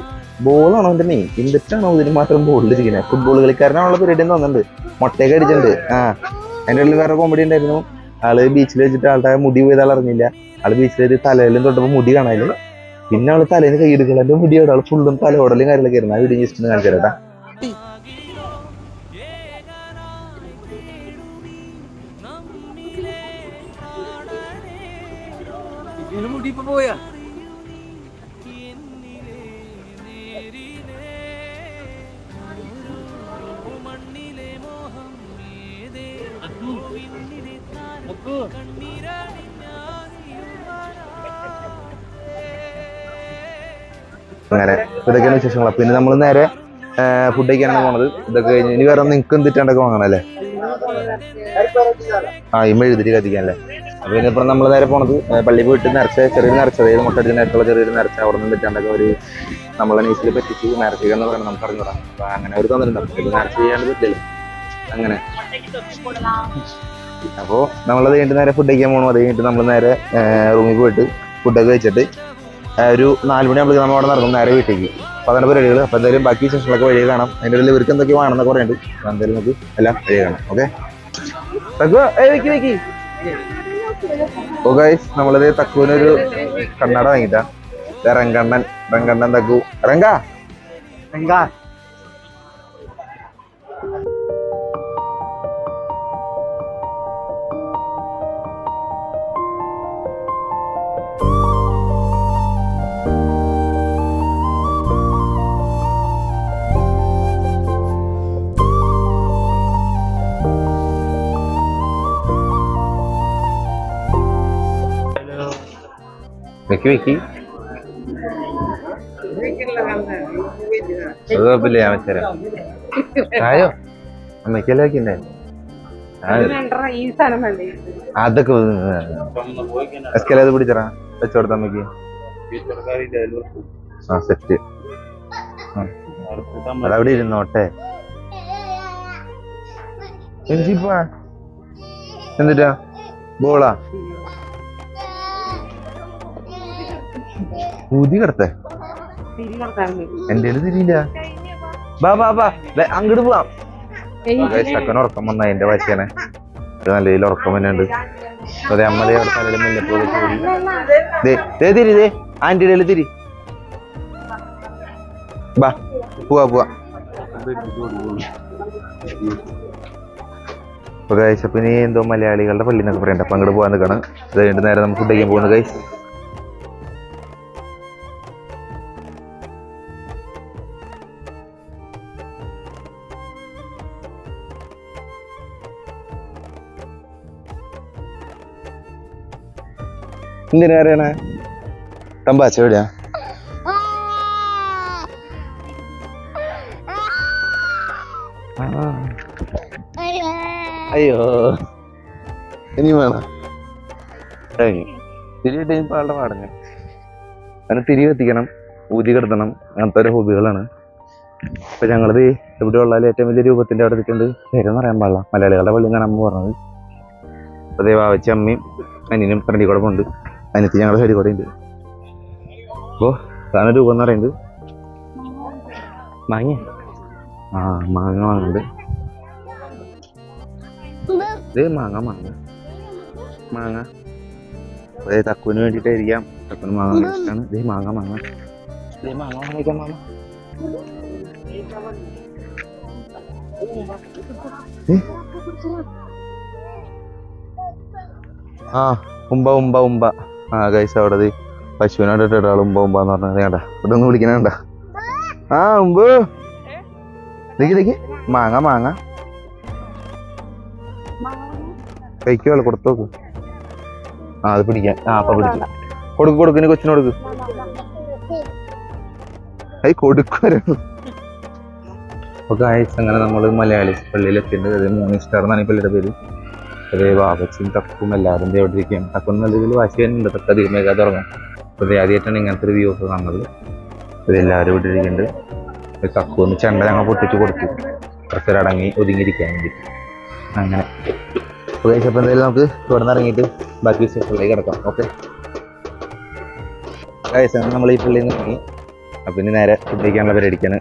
Speaker 1: ബോളാണ് അവന്റെ മെയിൻ. എന്നിട്ടാണോ ഇതിന് മാത്രം ബോളിലിരിക്കുന്നത്. ഫുട്ബോൾ കളിക്കാരനാണുള്ള പരിപാടി തോന്നുന്നുണ്ട്. മുട്ടയൊക്കെ അടിച്ചിട്ടുണ്ട്. അതിന്റെ ഉള്ളിൽ വേറെ കോമഡി ഉണ്ടായിരുന്നു. ആള് ബീച്ചിൽ വെച്ചിട്ട് ആളുടെ മുടി പോയത് ആൾ അറിഞ്ഞില്ല. ആള് ബീച്ചിൽ വെച്ച് തലയിലും തൊട്ടപ്പോ മുടി കാണാല്. പിന്നെ അവള് തലേന്ന് കൈയെടുക്കണം. എന്റെ മുടിയോട് ആള് ഫുള്ളും തലയോടലും കാര്യങ്ങളൊക്കെ ആയിരുന്നു. ആ വീഡിയോ ജസ്റ്റ് ഒന്ന് കാണിച്ചു തരാം.
Speaker 3: മുടി ഇപ്പൊ പോയാ
Speaker 1: അങ്ങനെ ഇതൊക്കെയാണ് വിശേഷങ്ങൾ. പിന്നെ നമ്മൾ നേരെ ഫുഡ് കഴിക്കാനാണ് പോണത്. ഇതൊക്കെ കഴിഞ്ഞ് ഇനി വേറെ നിങ്ങൾക്ക് എന്തിട്ടാണ്ടൊക്കെ വാങ്ങണല്ലേ. ഇമ്മ എഴുതിട്ട് കത്തിക്കാനല്ലേ. അപ്പൊ ഇനിയിപ്പം നമ്മൾ നേരെ പോണത് പള്ളി പോയിട്ട് ചെറിയൊരു നേർച്ച, അതായത് മുട്ടടിച്ച് നേരത്തുള്ള ചെറിയൊരു നേർച്ച അവിടെ നിന്ന് തെറ്റാണ്ടൊക്കെ ഒരു നമ്മളെ നെയ്സിൽ പറ്റിച്ച് നേർച്ച എന്ന് പറയുന്നത് നമുക്ക് അറിഞ്ഞൂടാം. അപ്പൊ അങ്ങനെ ഒരു തന്നിട്ടുണ്ടാവും. ഇത് നേർച്ച ചെയ്യാണ്ട് പറ്റില്ല അങ്ങനെ. അപ്പോൾ നമ്മളത് കഴിഞ്ഞിട്ട് നേരെ ഫുഡ് കഴിക്കാൻ പോകണം. അത് കഴിഞ്ഞിട്ട് നമ്മൾ നേരെ റൂമിൽ പോയിട്ട് ഫുഡൊക്കെ കഴിച്ചിട്ട് ഒരു 4 മണിയാകുമ്പോഴേക്കും നമ്മൾ അവിടെ നടക്കും നേരെ വീട്ടിലേക്ക്. അപ്പോൾ അതാണ് പരിപാടികൾ. അപ്പോൾ എന്തായാലും ബാക്കി വിശേഷങ്ങളൊക്കെ വഴി കാണാം. അതിൻ്റെ ഉള്ളിൽ ഇവർക്ക് എന്തൊക്കെ വേണമെന്നൊക്കെ പറയുന്നുണ്ട്. എന്തായാലും നമുക്ക് എല്ലാം വഴി കാണാം. ഓക്കെ ഓ ഗൈസ്, നമ്മളിത് തക്കുവിനൊരു കണ്ണട വാങ്ങിട്ടാ. റങ്കണ്ണൻ തക്കു റങ്ക. വെക്കി അത് കുഴപ്പമില്ല. ഞാൻ വെച്ചരാം. ആയോ അമ്മയ്ക്കല്ലേ വെക്കണ്ടേ. അതൊക്കെ എസ്കലേത് പിടിച്ചറാ വെച്ചോടുത്ത അമ്മയ്ക്ക്. സെറ്റ് അതവിടെ ഇരുന്നോട്ടെ. എന്നിട്ടാ ബോളാ ഊതി കിടത്തെ. എന്റെ തിരിയില്ല. ബാ അങ്ങോട്ട് പോവാം. ചക്കന് ഉറക്കം വന്ന അതിന്റെ വാശിയാണ്. അത് നല്ല രീതിയിൽ ഉറക്കം തന്നെയുണ്ട്. അതെ അമ്മതേ അവിടെ തലയിലും മുല്ലപ്പോലെ തിരി ആന്റിയുടെ തിരി. ബാ പോവാ. അപ്പൊ ഗൈസ് അപ്പൊ ഇനി എന്തോ മലയാളികളുടെ പള്ളി എന്നൊക്കെ പറയണ്ട. അപ്പൊ അങ്ങോട്ട് പോകാൻ നിൽക്കണം. അത് കഴിഞ്ഞിട്ട് നേരെ നമുക്ക് ഫുഡ് കഴിക്കാൻ പോകുന്നു ഗൈസ്. എന്തിനാ അറിയണേ തമ്പാച്ച എവിടെയാ? അയ്യോ ഇനി വേണം തിരിയിട്ട് ഇപ്പൊ ആളുടെ പാടങ്ങ അതിന് തിരി കത്തിക്കണം, ഊതി കിടത്തണം, അങ്ങനത്തെ ഓരോ ഹോബികളാണ്. ഇപ്പൊ ഞങ്ങളത് എവിടെ ഉള്ളാലും ഏറ്റവും വലിയ രൂപത്തിന്റെ അവിടെ നിൽക്കുന്നത് പേരൊന്നും അറിയാൻ പാടില്ല. മലയാളികളുടെ പള്ളി എന്നാണ് അമ്മ പറഞ്ഞത്. അതേ വാവച്ചി അമ്മയും അനിയനും ഫ്രണ്ടി കൂടെ ഉണ്ട്. അതിനകത്ത് ഞങ്ങളുടെ സൈഡിൽ കൂടെ ഉണ്ട്. അപ്പോൾ സാധനം രൂപം എന്ന് പറയുന്നത് മാങ്ങ വാങ്ങുന്നുണ്ട്. ഇത് മാങ്ങ അതേ തക്കുവിന് വേണ്ടിയിട്ടായിരിക്കാം. തക്കുന് മാങ്ങ ഇഷ്ടമാണ്. ഇതേ മാങ്ങ മാങ്ങ ഇതേ മാങ്ങ വാങ്ങിക്കാൻ മാങ്ങ. ആ ഉമ്പ ഉമ്പ ഉമ്പ. ആ ഗൈസ് അവിടെ പശുവിനോട് ഒരാൾ ഉമ്പ ഉമ്പ എന്ന് പറഞ്ഞാൽ വേണ്ട ഇവിടെ ഒന്ന് വിളിക്കണേണ്ട. ആ ഉമ്പ് ഇതേക്ക് മാങ്ങ മാങ്ങ കഴിക്കുവല്ലോ കൊടുത്തു നോക്ക്. ആ അത് പിടിക്കാൻ. ആ അപ്പൊ പിടിച്ചു കൊടുക്ക് കൊച്ചിന് കൊടുക്ക്. അത് കൊടുക്കുമായിരുന്നു. അപ്പൊ ഗൈസ് അങ്ങനെ നമ്മൾ മലയാളീസ് പള്ളിയിൽ എത്തിയിട്ടുണ്ട്. അത് 3 സ്റ്റാർ എന്നാണ് ഈ പള്ളിയുടെ പേര്. അത് വാപ്പച്ചും തക്കും എല്ലാവരും ഇവിടെ ഇരിക്കുകയാണ്. തക്കും നല്ല രീതിയിൽ വാശി ചെയ്യുന്നുണ്ട്. തക്ക അധികം വേഗം തുടങ്ങാം. അപ്പോൾ ആദ്യമായിട്ടാണ് ഇങ്ങനത്തെ ഒരു വ്യൂ ഒക്കെ കാണുന്നത്. അത് എല്ലാവരും ഇവിടെ ഇരിക്കുന്നുണ്ട്. തക്കുന്ന് ചെണ്ട ഞങ്ങൾ പൊട്ടിച്ച് കൊടുത്തു കുറച്ചൊരു അടങ്ങി ഒതുങ്ങിയിരിക്കാൻ വേണ്ടിയിട്ട്. അങ്ങനെ അപ്പോൾ എന്തായാലും നമുക്ക് ഇവിടെ നിന്ന് ഇറങ്ങിയിട്ട് ബാക്കി വിശേഷങ്ങളിലേക്ക് കിടക്കാം. ഓക്കെ ഗൈസ് നമ്മൾ ഈ പള്ളിയിൽ നിന്ന് ഇറങ്ങി. അപ്പം ഇനി നേരെ ഫുഡ് കഴിക്കാനുള്ള പരിപാടിക്കാണ്.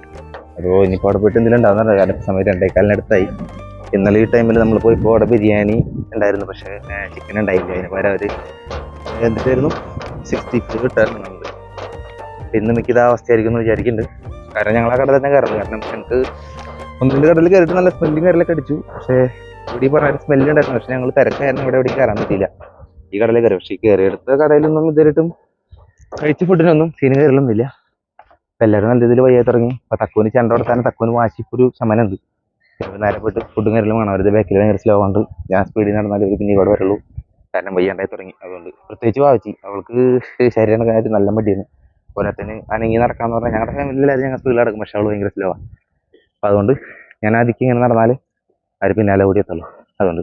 Speaker 1: അപ്പോൾ ഇനിയിപ്പോൾ അവിടെ പോയിട്ട് എന്തെങ്കിലും ഉണ്ടാകുന്നുണ്ട്. കാരണം സമയം 2:15 ഇന്നലെ ഈ ടൈമിൽ നമ്മൾ പോയിപ്പോൾ അവിടെ ബിരിയാണി ഉണ്ടായിരുന്നു. പക്ഷേ ചിക്കൻ ഉണ്ടായില്ല. അതിന് പകരം അവർ എന്നിട്ടായിരുന്നു 65 കിട്ടാറുണ്ട് നമ്മൾ. ഇന്ന് മിക്ക ഇതാ അവസ്ഥയായിരിക്കും എന്ന് വിചാരിക്കുന്നുണ്ട്. കാരണം ഞങ്ങൾ ആ കട തന്നെ കയറുന്നത്. കാരണം എനിക്ക് 1-2 കടയിൽ കയറിയിട്ട് നല്ല സ്മെല്ലും കാര്യങ്ങളൊക്കെ അടിച്ചു. പക്ഷേ ഇവിടെ പറഞ്ഞ സ്മെല്ല് ഉണ്ടായിരുന്നു. പക്ഷേ ഞങ്ങൾ തിരക്കായിരുന്നു. ഇവിടെ കയറാൻ പറ്റിയില്ല. ഈ കടയിൽ കയറി. പക്ഷേ ഈ കയറിയെടുത്ത കടയിലൊന്നും ഇതുവരെയായിട്ടും കഴിച്ച ഫുഡിനൊന്നും സീന് കയറലൊന്നുമില്ല. അപ്പം എല്ലാവരും നല്ല രീതിയിൽ വയ്യാതെ തുടങ്ങി. അപ്പോൾ തക്കുവിന് ചെണ്ട കൊടുത്താൽ തക്കുവിന് വാശിക്കൊരു ശമനമുണ്ട്. നേരെ പോയിട്ട് ഫുഡും കയറലും വേണം. അവരുടെ ബാക്കിൽ ഭയങ്കര സ്ലോ ആണ്. ഞാൻ സ്പീഡിൽ നടന്നാലും ഒരു പിന്നെ ഇവിടെ വരുള്ളൂ. കാരണം വയ്യാണ്ടായി തുടങ്ങി. അതുകൊണ്ട് പ്രത്യേകിച്ച് വാവിച്ചു അവൾക്ക് ശരീരം നടക്കാനായിട്ട് നല്ല മടിയാണ്. പോരാത്തതിന് അനങ്ങി നടക്കാന്ന് പറഞ്ഞാൽ ഞങ്ങളുടെ ഫാമിലിയിലായിരുന്നു ഞങ്ങൾ സ്പീഡിൽ നടക്കും. പക്ഷേ അവൾ ഭയങ്കര സ്ലോ ആണ്. അപ്പോൾ അതുകൊണ്ട് ഞാൻ ആദ്യം ഇങ്ങനെ നടന്നാൽ അവർ പിന്നാലെ ഓടി എത്തുള്ളൂ. അതുകൊണ്ട്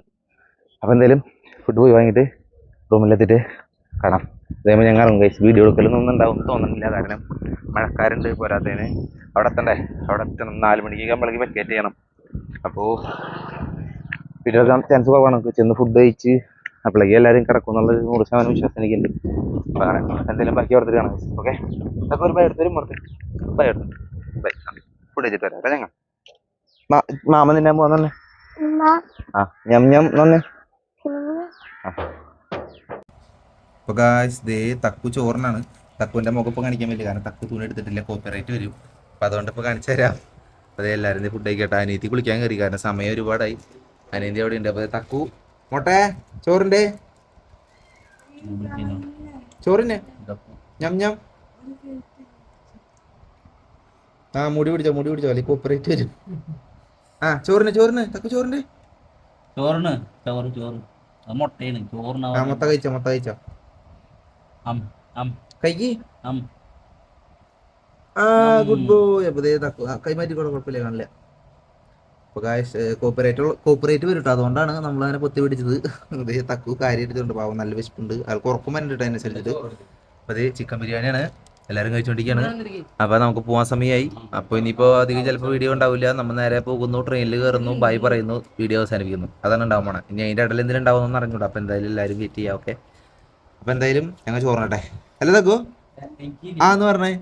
Speaker 1: അപ്പോൾ എന്തായാലും ഫുഡ് പോയി വാങ്ങിയിട്ട് റൂമിലെത്തിയിട്ട് കാണാം. അതേപോലെ ഞങ്ങൾ ഇറങ്ങും. കഴിച്ച് വീഡിയോ എടുക്കലൊന്നും ഉണ്ടാവും തോന്നുന്നില്ല. കാരണം മഴക്കാരുണ്ട്. പോരാത്തതിന് അവിടെ എത്തണ്ടേ. അവിടെ എത്തണം 4 മണിക്ക് നമ്മളേക്ക് വെക്കേറ്റ് ചെയ്യണം. അപ്പോൾ വീഡിയോ എടുക്കാൻ ചാൻസ് കുറവാണ്. ചെന്ന് ഫുഡ് കഴിച്ച് അപ്പോഴേക്ക് എല്ലാവരും കിടക്കും എന്നുള്ളത് 100% വിശ്വാസം എനിക്കുണ്ട്. അപ്പോൾ എന്തെങ്കിലും ബാക്കി ഓർത്തിട്ട് കാണാം. ഓക്കെ അപ്പോൾ ഒരു ബൈ എടുത്തരും പുറത്ത് ബൈ എടുത്തു ബൈ. ഫുഡ് കഴിച്ചിട്ട് വരാം. ഞങ്ങൾ മാമ തിന്നാൻ പോകാൻ തന്നെ. ആ ഞം ഞം തന്നെ. അപ്പോൾ ഗായ്സ് ദേ തക്കു ചോറിനാണ്. തക്കുവിൻ്റെ മുഖപ്പം കാണിക്കാൻ പറ്റില്ല. കാരണം തക്കു തുണി എടുത്തിട്ടില്ല. കോപ്പിറൈറ്റ് വരും. അപ്പോൾ അതുകൊണ്ട് ഇപ്പോൾ കാണിച്ചു തരാം. അപ്പോൾ എല്ലാവരും ഫുഡ് കഴിക്കട്ടെ. അനിയത്തി കുളിക്കാൻ കയറി. കാരണം സമയം ഒരുപാടായി. അനിയത്തി അവിടെ ഉണ്ട്. അപ്പോൾ തക്കു മോട്ടെ ചോറിൻ്റെ ചോറിന് ഞം ഞം. ആ മുടി പിടിച്ചോ അല്ലെങ്കിൽ കോപ്പറേറ്റ് വരും. ആ ചോറിന് തക്കു ചോറിൻ്റെ
Speaker 3: ചോറ് മുട്ടയാണ് ചോറിന്.
Speaker 1: ആ മൊത്തം കഴിച്ചോ കഴിക്ക്. ആ ഗുഡ് ബോയ്. അപ്പോൾ തക്കു കൈമാറ്റിക്കോളെ കുഴപ്പമില്ല. കാണില്ല. അപ്പോൾ കോപ്പറേറ്റ് വരും കേട്ടോ. അതുകൊണ്ടാണ് നമ്മളങ്ങനെ പൊത്തി പിടിച്ചത്. അതേ തക്കു കാര്യമായിട്ടുണ്ട്. പാവം നല്ല വിശപ്പുണ്ട്. ആൾക്ക് ഉറക്കം വന്നിട്ട് അതിനനുസരിച്ചിട്ട്. അപ്പോൾ അതേ ചിക്കൻ ബിരിയാണിയാണ് എല്ലാവരും കഴിച്ചുകൊണ്ടിരിക്കുകയാണ്. അപ്പോൾ നമുക്ക് പോകാൻ സമയമായി. അപ്പോൾ ഇനിയിപ്പോൾ അധികം ചിലപ്പോൾ വീഡിയോ ഉണ്ടാവില്ല. നമ്മൾ നേരെ പോകുന്നു, ട്രെയിനിൽ കയറുന്നു, ബൈ പറയുന്നു, വീഡിയോ അവസാനിപ്പിക്കുന്നു. അതാണ് ഉണ്ടാവും പോണേ. ഇനി അതിൻ്റെ ഇടയിൽ എന്തെങ്കിലും ഉണ്ടാവുമെന്ന് അറിഞ്ഞൂടാ. അപ്പോൾ എന്തായാലും എല്ലാവരും വെയിറ്റ് ചെയ്യാം. ഓക്കെ അപ്പോൾ എന്തായാലും ഞങ്ങൾ ചോറിനട്ടെ. അല്ല തക്കു ആ എന്ന് പറഞ്ഞേ.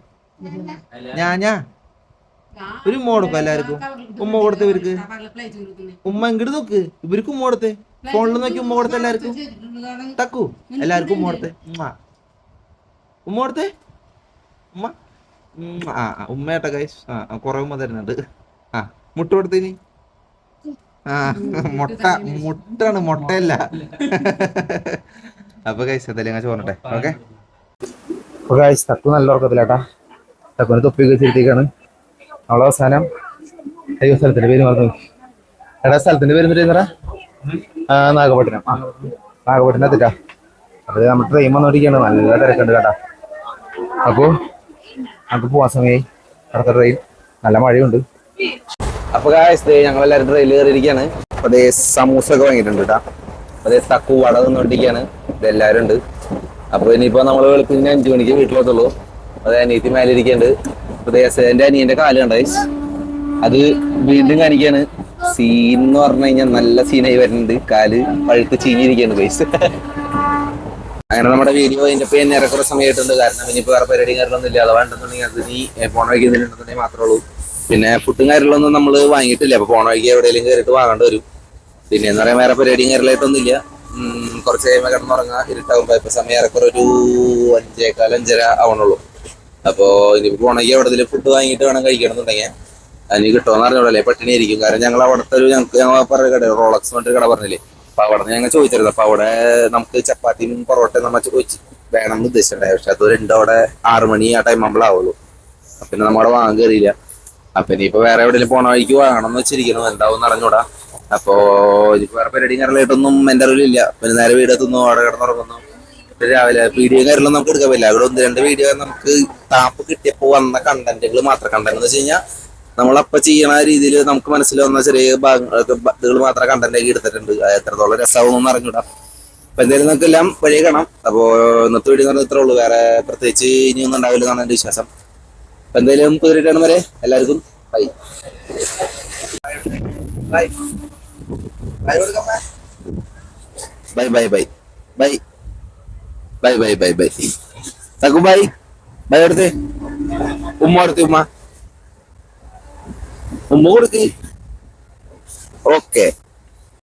Speaker 1: ഞാ ഒരു ഉമ്മ കൊടുക്കും എല്ലാവർക്കും. ഉമ്മ കൊടുത്ത ഇവർക്ക്. ഉമ്മ ഇങ്ങോട്ട് നോക്ക്. ഇവർക്ക് ഉമ്മ കൊടുത്തേ. ഫോണിൽ നോക്കി ഉമ്മ കൊടുത്ത എല്ലാവർക്കും. തക്കു എല്ലാവർക്കും ഉമ്മ കൊടുത്തേ. ഉമ്മ കൊടുത്തേ. ഉമ്മ ആ ഉമ്മേട്ട ഗൈസ്. ആ കുറെ ഉമ്മ തരുന്നുണ്ട്. ആ മുട്ട കൊടുത്തേനി. ആ മുട്ടാണ് മുട്ടയല്ല. അപ്പൊ ഗൈസ് എന്തായാലും ഞാൻ ചോറിട്ടെ. ഓക്കെ അപ്പൊ ഗൈസ് തക്കു നല്ല ഉറക്കത്തിലാട്ടാ. തക്കുവിന് തൊപ്പി വെച്ചിരുത്തേക്കാണ്. അവളെ അവസാനം അയ്യോ സ്ഥലത്തിന്റെ പേര് മറന്നു. എടാ സ്ഥലത്തിന്റെ പേര് എന്താ? നാഗപട്ടണം. നാഗപട്ടണം എത്തിട്ടാ. അത് നമ്മൾ ട്രെയിൻ വന്നോണ്ടിരിക്കുകയാണ്. നല്ല തിരക്കുണ്ട് കേട്ടാ. അപ്പോൾ നമുക്ക് പോവാൻ സമയമായി. അടുത്ത ട്രെയിൻ നല്ല മഴയുണ്ട്. അപ്പൊ ഞങ്ങളെല്ലാവരും ട്രെയിനിൽ കയറിയിരിക്കുകയാണ്. അതേ സമൂസ ഒക്കെ വാങ്ങിയിട്ടുണ്ട് കേട്ടാ. അതേ തക്കു വട നിന്നോണ്ടിരിക്കുകയാണ്. ഇതെല്ലാവരും ഉണ്ട്. അപ്പൊ ഇനിയിപ്പോ നമ്മള് വെളുപ്പിന് 5 മണിക്ക് വീട്ടിലെത്തുള്ളൂ. അത് അനിയത്തി മേലിരിക്കുന്നുണ്ട്. എന്റെ അനിയന്റെ കാല് കണ്ട അത് വീണ്ടും കാണിക്കാണ്. സീൻ എന്ന് പറഞ്ഞു കഴിഞ്ഞാൽ നല്ല സീനായി വരുന്നുണ്ട്. കാല് പഴുത്ത് ചീഞ്ഞിരിക്കുകയാണ് ഗൈസ്. അങ്ങനെ നമ്മുടെ വീഡിയോ അതിന്റെ പേര് ഏറെക്കുറെ സമയമായിട്ടുണ്ട്. കാരണം ഇനിയിപ്പോ വേറെ പരിപാടി കാര്യങ്ങളൊന്നും ഇല്ല. അത് വേണ്ടെന്നുണ്ടെങ്കിൽ അത് നീ പോണ വഴിക്ക് എന്തെങ്കിലും മാത്രമേ ഉള്ളൂ. പിന്നെ ഫുഡും കാര്യങ്ങളൊന്നും നമ്മൾ വാങ്ങിയിട്ടില്ല. അപ്പൊ പോണ വഴിക്ക് എവിടെയെങ്കിലും കയറിയിട്ട് വാങ്ങേണ്ടി വരും. പിന്നെ എന്ന് പറയാൻ വേറെ പരിപാടിയും കാര്യമായിട്ടൊന്നും ഇല്ല. കുറച്ച് കഴിയുമ്പോൾ കിടന്നുറങ്ങാം. ഇരുട്ടാകുമ്പോ ഇപ്പൊ സമയം ഏറെക്കുറെ ഒരു
Speaker 4: 5:15 ആവണുള്ളൂ. അപ്പൊ ഇനിയിപ്പോ പോണെങ്കിൽ എവിടെങ്കിലും ഫുഡ് വാങ്ങിയിട്ട് വേണം കഴിക്കണമെന്നുണ്ടെങ്കിൽ അതിന് കിട്ടുമെന്ന് അറിഞ്ഞോളല്ലേ, പട്ടിണി ആയിരിക്കും. കാരണം ഞങ്ങൾ അവിടുത്തെ ഒരു ഞങ്ങൾ പറഞ്ഞ കട റോളക്സ് പറഞ്ഞിട്ട് കട പറഞ്ഞില്ലേ, അപ്പൊ അവിടെ നിന്ന് ഞങ്ങൾ ചോദിച്ചിരുന്നു. അപ്പൊ അവിടെ നമുക്ക് ചപ്പാത്തിയും പൊറോട്ടയും നമ്മൾ ചോദിച്ചു വേണമെന്ന് ഉദ്ദേശിച്ചിട്ടുണ്ടായി. പക്ഷെ അത് രണ്ടും അവിടെ 6 മണി ആ ടൈം ആവുള്ളൂ. അപ്പൊ പിന്നെ നമ്മളവിടെ വാങ്ങാൻ കയറിയില്ല. അപ്പൊ ഇനിയിപ്പോ വേറെ എവിടെയെങ്കിലും പോണ വഴിക്ക് വാങ്ങണം എന്ന് വെച്ചിരിക്കുന്നു, എന്താവും അറിഞ്ഞൂടാ. അപ്പോ ഇനിയിപ്പോ വേറെ പരിപാടിയും കാര്യങ്ങളായിട്ടൊന്നും എന്റെ അറിവിലില്ല. പിന്നെ നേരെ വീടെത്തുന്നു, അവിടെ കിടന്നുറങ്ങുന്നു. രാവിലെ വീഡിയോ കാര്യങ്ങളും നമുക്ക് എടുക്കാൻ പറ്റില്ല. അവിടെ 1-2 വീഡിയോ നമുക്ക് താപ്പ് കിട്ടിയപ്പോ വന്ന കണ്ടന്റുകൾ മാത്രം. കണ്ടന്റ് എന്ന് വെച്ച് കഴിഞ്ഞാൽ നമ്മളപ്പോ ചെയ്യണ രീതിയിൽ നമുക്ക് മനസ്സിലാവുന്ന ചെറിയ ഇതുകൾ മാത്രം കണ്ടന്റ് ആക്കി എടുത്തിട്ടുണ്ട്. അത് എത്രത്തോളം രസമാവുമെന്ന് അറിഞ്ഞൂടാ. അപ്പൊ എന്തായാലും നമുക്ക് എല്ലാം വഴിയെ കാണാം. അപ്പോ ഇന്നത്തെ വീഡിയോ എന്ന് പറഞ്ഞാൽ ഇത്രേ ഉള്ളൂ. വേറെ പ്രത്യേകിച്ച് ഇനിയൊന്നും ഉണ്ടാവില്ല എന്നാണ് എന്റെ വിശ്വാസം. അപ്പൊ എന്തായാലും പുതിയ വരെ എല്ലാവർക്കും bye bye bye bye bye bye bye bye bye bye തക്കു ബൈ ബൈ. എടുത്തേ ഉമ്മ കൊടുത്തേ, ഉമ്മ കൊടുക്ക്. ഓക്കെ.